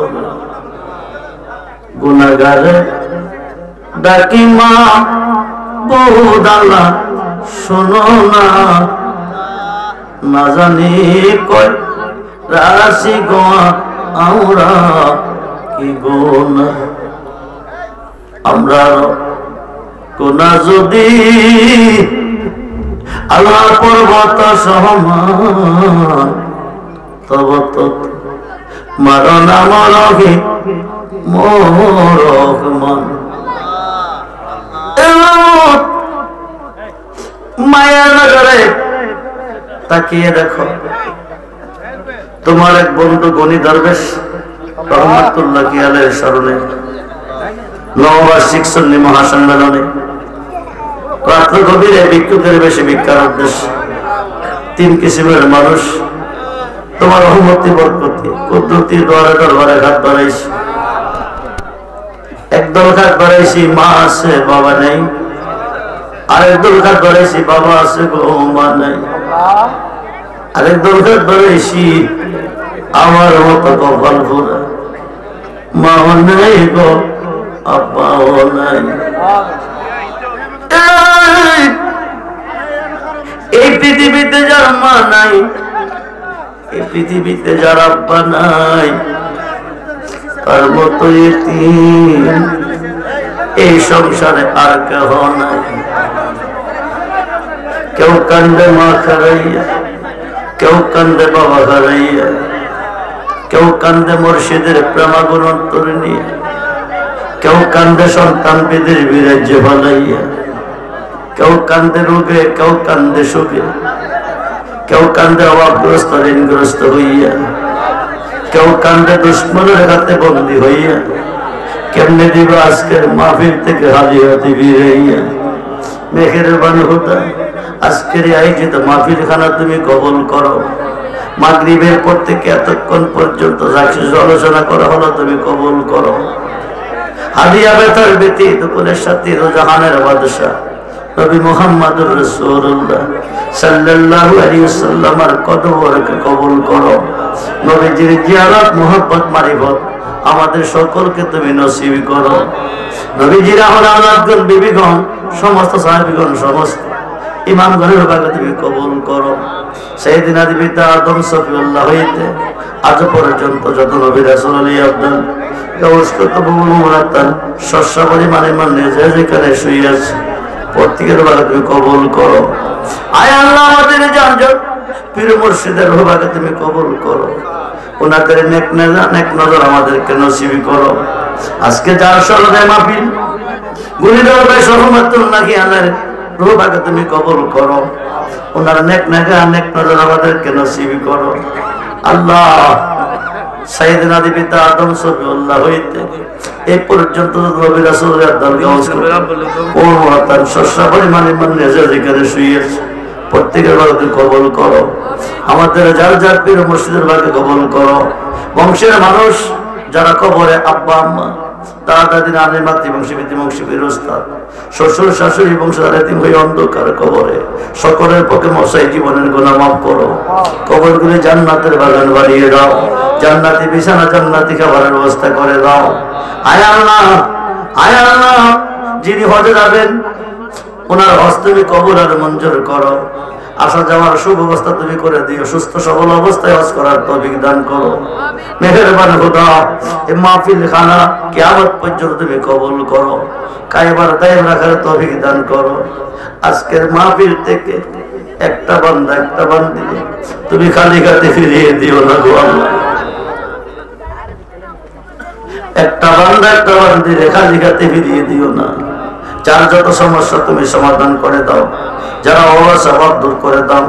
Speaker 1: গুনাহগারে ডাকি মাহবুব আল্লাহ শোনো না না জানি কই রাশি গোয়া আমরা কি গোনা আমরা কোনা যদি আল্লাহ পর্বত সমান তব তো মারণ মরহি মোরহমান মায়া নগরে তাকিয়ে দেখো তোমার এক বন্ধু গনি দরবেশ রহমাতুল্লাহ কি আলাইহির স্মরণে নববার্ষিক সুন্নি মহাসম্মেলনে রাত্র গভীরে ভিক্ষুকের বেশি ভিক্ষার উদ্দেশ্যে তিন কিসিমের মানুষ তোমার রহমতি বরকতি কুদরতি দরবারে হাত বাড়াইছি একদল হাত বাড়াইছি মা আছে বাবা নেই আরেক দল হাত বাড়াইছি বাবা আছে গো মা নাই আরেক দল হাত বাড়াইছি আমার মতো কপাল ভরা মা নাই গো আব্বাও নাই এই পৃথিবীতে যার মা নাই এই পৃথিবীতে যার আব্বা নাই তার মতো এতিম এই সংসারে আর কেহ নাই কেউ কান্দে মা হারাইয়া কেউ কান্দে বাবা হারাইয়া কেউ কান্দে মুর্শিদের প্রেমাগুণ অন্তরে নিয়ে কেউ কান্দে সন্তান বিদের বিরাজ্য ভালাইয়া কেউ কান্দে রোগে কেউ কান্দে সুখে কেউ কান্দে অভাবগ্রস্ত ঋণগ্রস্ত হইয়া কেউ কান্দে দুশ্মনের হাতে বন্দী হইয়া কেমনে দিব আজকের মাহফিল থেকে হাজিরাতি বিরাইয়া মেঘের বান হুদা আজকের আয়োজিত মাহফিল খানা তুমি কবুল করো মাগরিবের পর থেকে এতক্ষণ পর্যন্ত যা কিছু আলোচনা করা হলো তুমি কবুল করো হাদিয়া বেতার বেতি দুপুরের সাথে জাহানের বাদশাহ নবী মুহাম্মদুর রাসূলুল্লাহ সাল্লাল্লাহু আলাইহি ওয়াসাল্লামের কদমকে কবুল করো নবীজির জিয়ারত মুহাব্বত মারিফত আমাদের সকলকে তুমি নসিব করো নবীজির আওলাদগণ বিবিগণ সমস্ত সাহাবীগণ সমস্ত ইমামগণের ভাগে তুমি কবুল করো সাইয়েদিনা পিতা আদম সফিউল্লাহ হইতে আজ পর্যন্ত যত নবী রাসূল আলী আব্দুল গৌস্তত বহু মুরাতান শস্য পরিমাণে মানে যে যেখানে শুয়ে আছে প্রত্যেকের ভাগে তুমি কবুল করো আয় আল্লাহ আমাদের জানজট পীর মুর্শিদের রূহকে তুমি কবুল করো, ওনাদের নেক নজর আমাদেরকে নসিব করো। আজকে যার স্মরণে মাহফিল গুলিদর ভাই সহমতুল্লাহ আনের রূহকে তুমি কবুল করো, ওনার নেক নজর আমাদেরকে নসিব করো। আল্লাহ সাইয়েদনা পিতা আদম সফিউল্লাহ হইতে এই পর্যন্ত নবী রাসূলের দরগা ও মহাতান সস্তা পরিমাণে যেখানে শুয়েছে প্রত্যেকের ভাগে কবুল করো। আমাদের যার যার পীর মুর্শিদের ভাগে কবুল করো। বংশের মানুষ যারা কবরে আব্বা আম্মা দাদা দাদি নানি মাতৃ বংশী পিতৃ বংশী পীর ওস্তাদ শ্বশুর শাশুড়ি বংশধর এতিম হয়ে অন্ধকার কবরে সকলের পক্ষে মশাই জীবনের গুনাহ মাফ করো। কবরগুলি জান্নাতের বাগান বানিয়ে দাও, জান্নাতি বিছানা জান্নাতি খাবারের ব্যবস্থা করে দাও। আয় আল্লাহ, আয় আল্লাহ, যিনি হজে যাবেন ওনার হজ তুমি কবুল আর মঞ্জুর করো। আসা যাওয়ার শুভ অবস্থা তুমি করে দিও, সুস্থ সবল অবস্থায় হজ করার তৌফিক দান করো। মেহেরবান খোদা এই মাহফিল খানা কিয়ামত পর্যন্ত তুমি কবুল করো, কায়েবার দায়েম রাখার তৌফিক দান করো। আজকের মাহফিল থেকে একটা বান্দি তুমি খালি হাতে ফিরিয়ে দিও না গো আল্লাহ। একটা বান্দি খালি হাতে ফিরিয়ে দিও না। যার যত সমস্যা তুমি সমাধান করে দাও, যারা অভাব দূর করে দাও,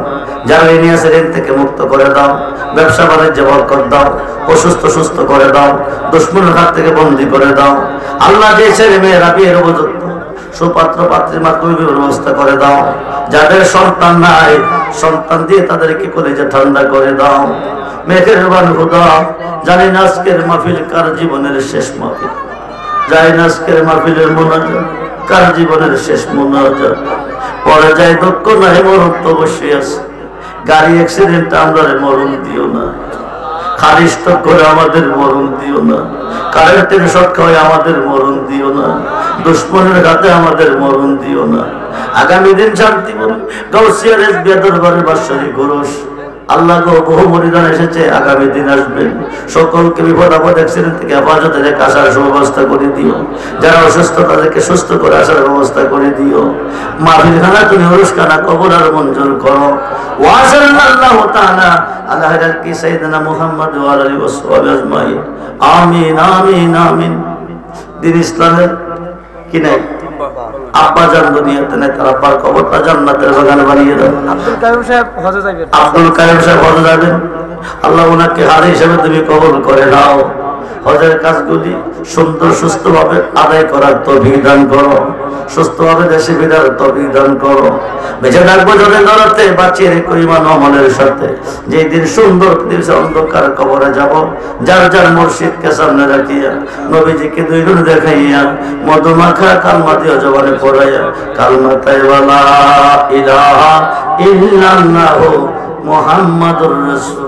Speaker 1: যারা ঋণী আছে ঋণ থেকে মুক্ত করে দাও, ব্যবসা বাণিজ্য বরকত দাও, অসুস্থ সুস্থ করে দাও, দুশ্মনের হাত থেকে বন্দী করে দাও। আল্লাহ যে ছেলে মেয়েরা বিয়ের উপযুক্ত সুপাত্র পাত্রীর মাধ্যমে ব্যবস্থা করে দাও। যাদের সন্তান নাই সন্তান দিয়ে তাদেরকে কলেজে ঠান্ডা করে দাও। মেহেরবান খোদা, জানি না আজকের মাহফিল কার জীবনের শেষ মাহফিল, জানি না আজকের মাহফিলের মোনাজাত কার জীবনের শেষ মোনাজাত। পরে যাই দুঃখ নাই, মরণ তো অবশ্যই আছে। গাড়ি অ্যাক্সিডেন্ট আমরা মরণ দিও না, খালি স্টক করে আমাদের মরণ দিও না, কারেন্টের শর্ট খাওয়াই আমাদের মরণ দিও না, দুশ্মনের হাতে আমাদের মরণ দিও না। আগামী দিন শান্তি বলে গাউসিয়া রেজবিয়া দরবারের বাৎসরিক গোরস আল্লাহ গো বহু মরিদান এসেছে, আগামী দিন আসবেন। সকলকে বিপদ আপদ অ্যাক্সিডেন্ট থেকে হেফাজতে রেখে আসার সুব্যবস্থা করে দিও। যারা অসুস্থ তাদেরকে সুস্থ করে আসার ব্যবস্থা করে দিও। মাহফিল খানা তুমি অনুষ্ঠানা কবুল আর মঞ্জুর করো। ওয়া সাল্লাল্লাহু তাআলা আলা হাজরতি সাইয়্যিদিনা মুহাম্মদ ওয়া আলিহি ওয়া সাহবিহি আজমাইন। আমিন আমিন আমিন। দিন ইসলামের কি নাই আব্বা জান দুনিয়াতে নাই, তার আব্বার কবরটা জান্নাতের বাগান বানিয়ে দাও। আব্দুল কাইয়ুম সাহেব হজে যাবেন, আল্লাহ ওনাকে হাজি হিসেবে তুমি কবুল করে নাও। হজের কাজগুলি সুন্দর সুস্থভাবে আদায় করার তৌফিক দান করো, সুস্থভাবে দেশে ফেরার তৌফিক দান করো। বেঁচে থাকবো যদি ধরাতে বাঁচিয়ে রেখো ঈমান ও আমলের সাথে। যেই দিন সুন্দর পৃথিবীতে অন্ধকার কবরে যাব, যার যার মুর্শিদকে সামনে রাখিয়া নবীজিকে দুই গুণ দেখাইয়া মধুমাখা কালমা দিয়ে জবানে পড়াইয়া কালমা তাইবা লা ইলাহা ইল্লাল্লাহু মুহাম্মাদুর রাসূল।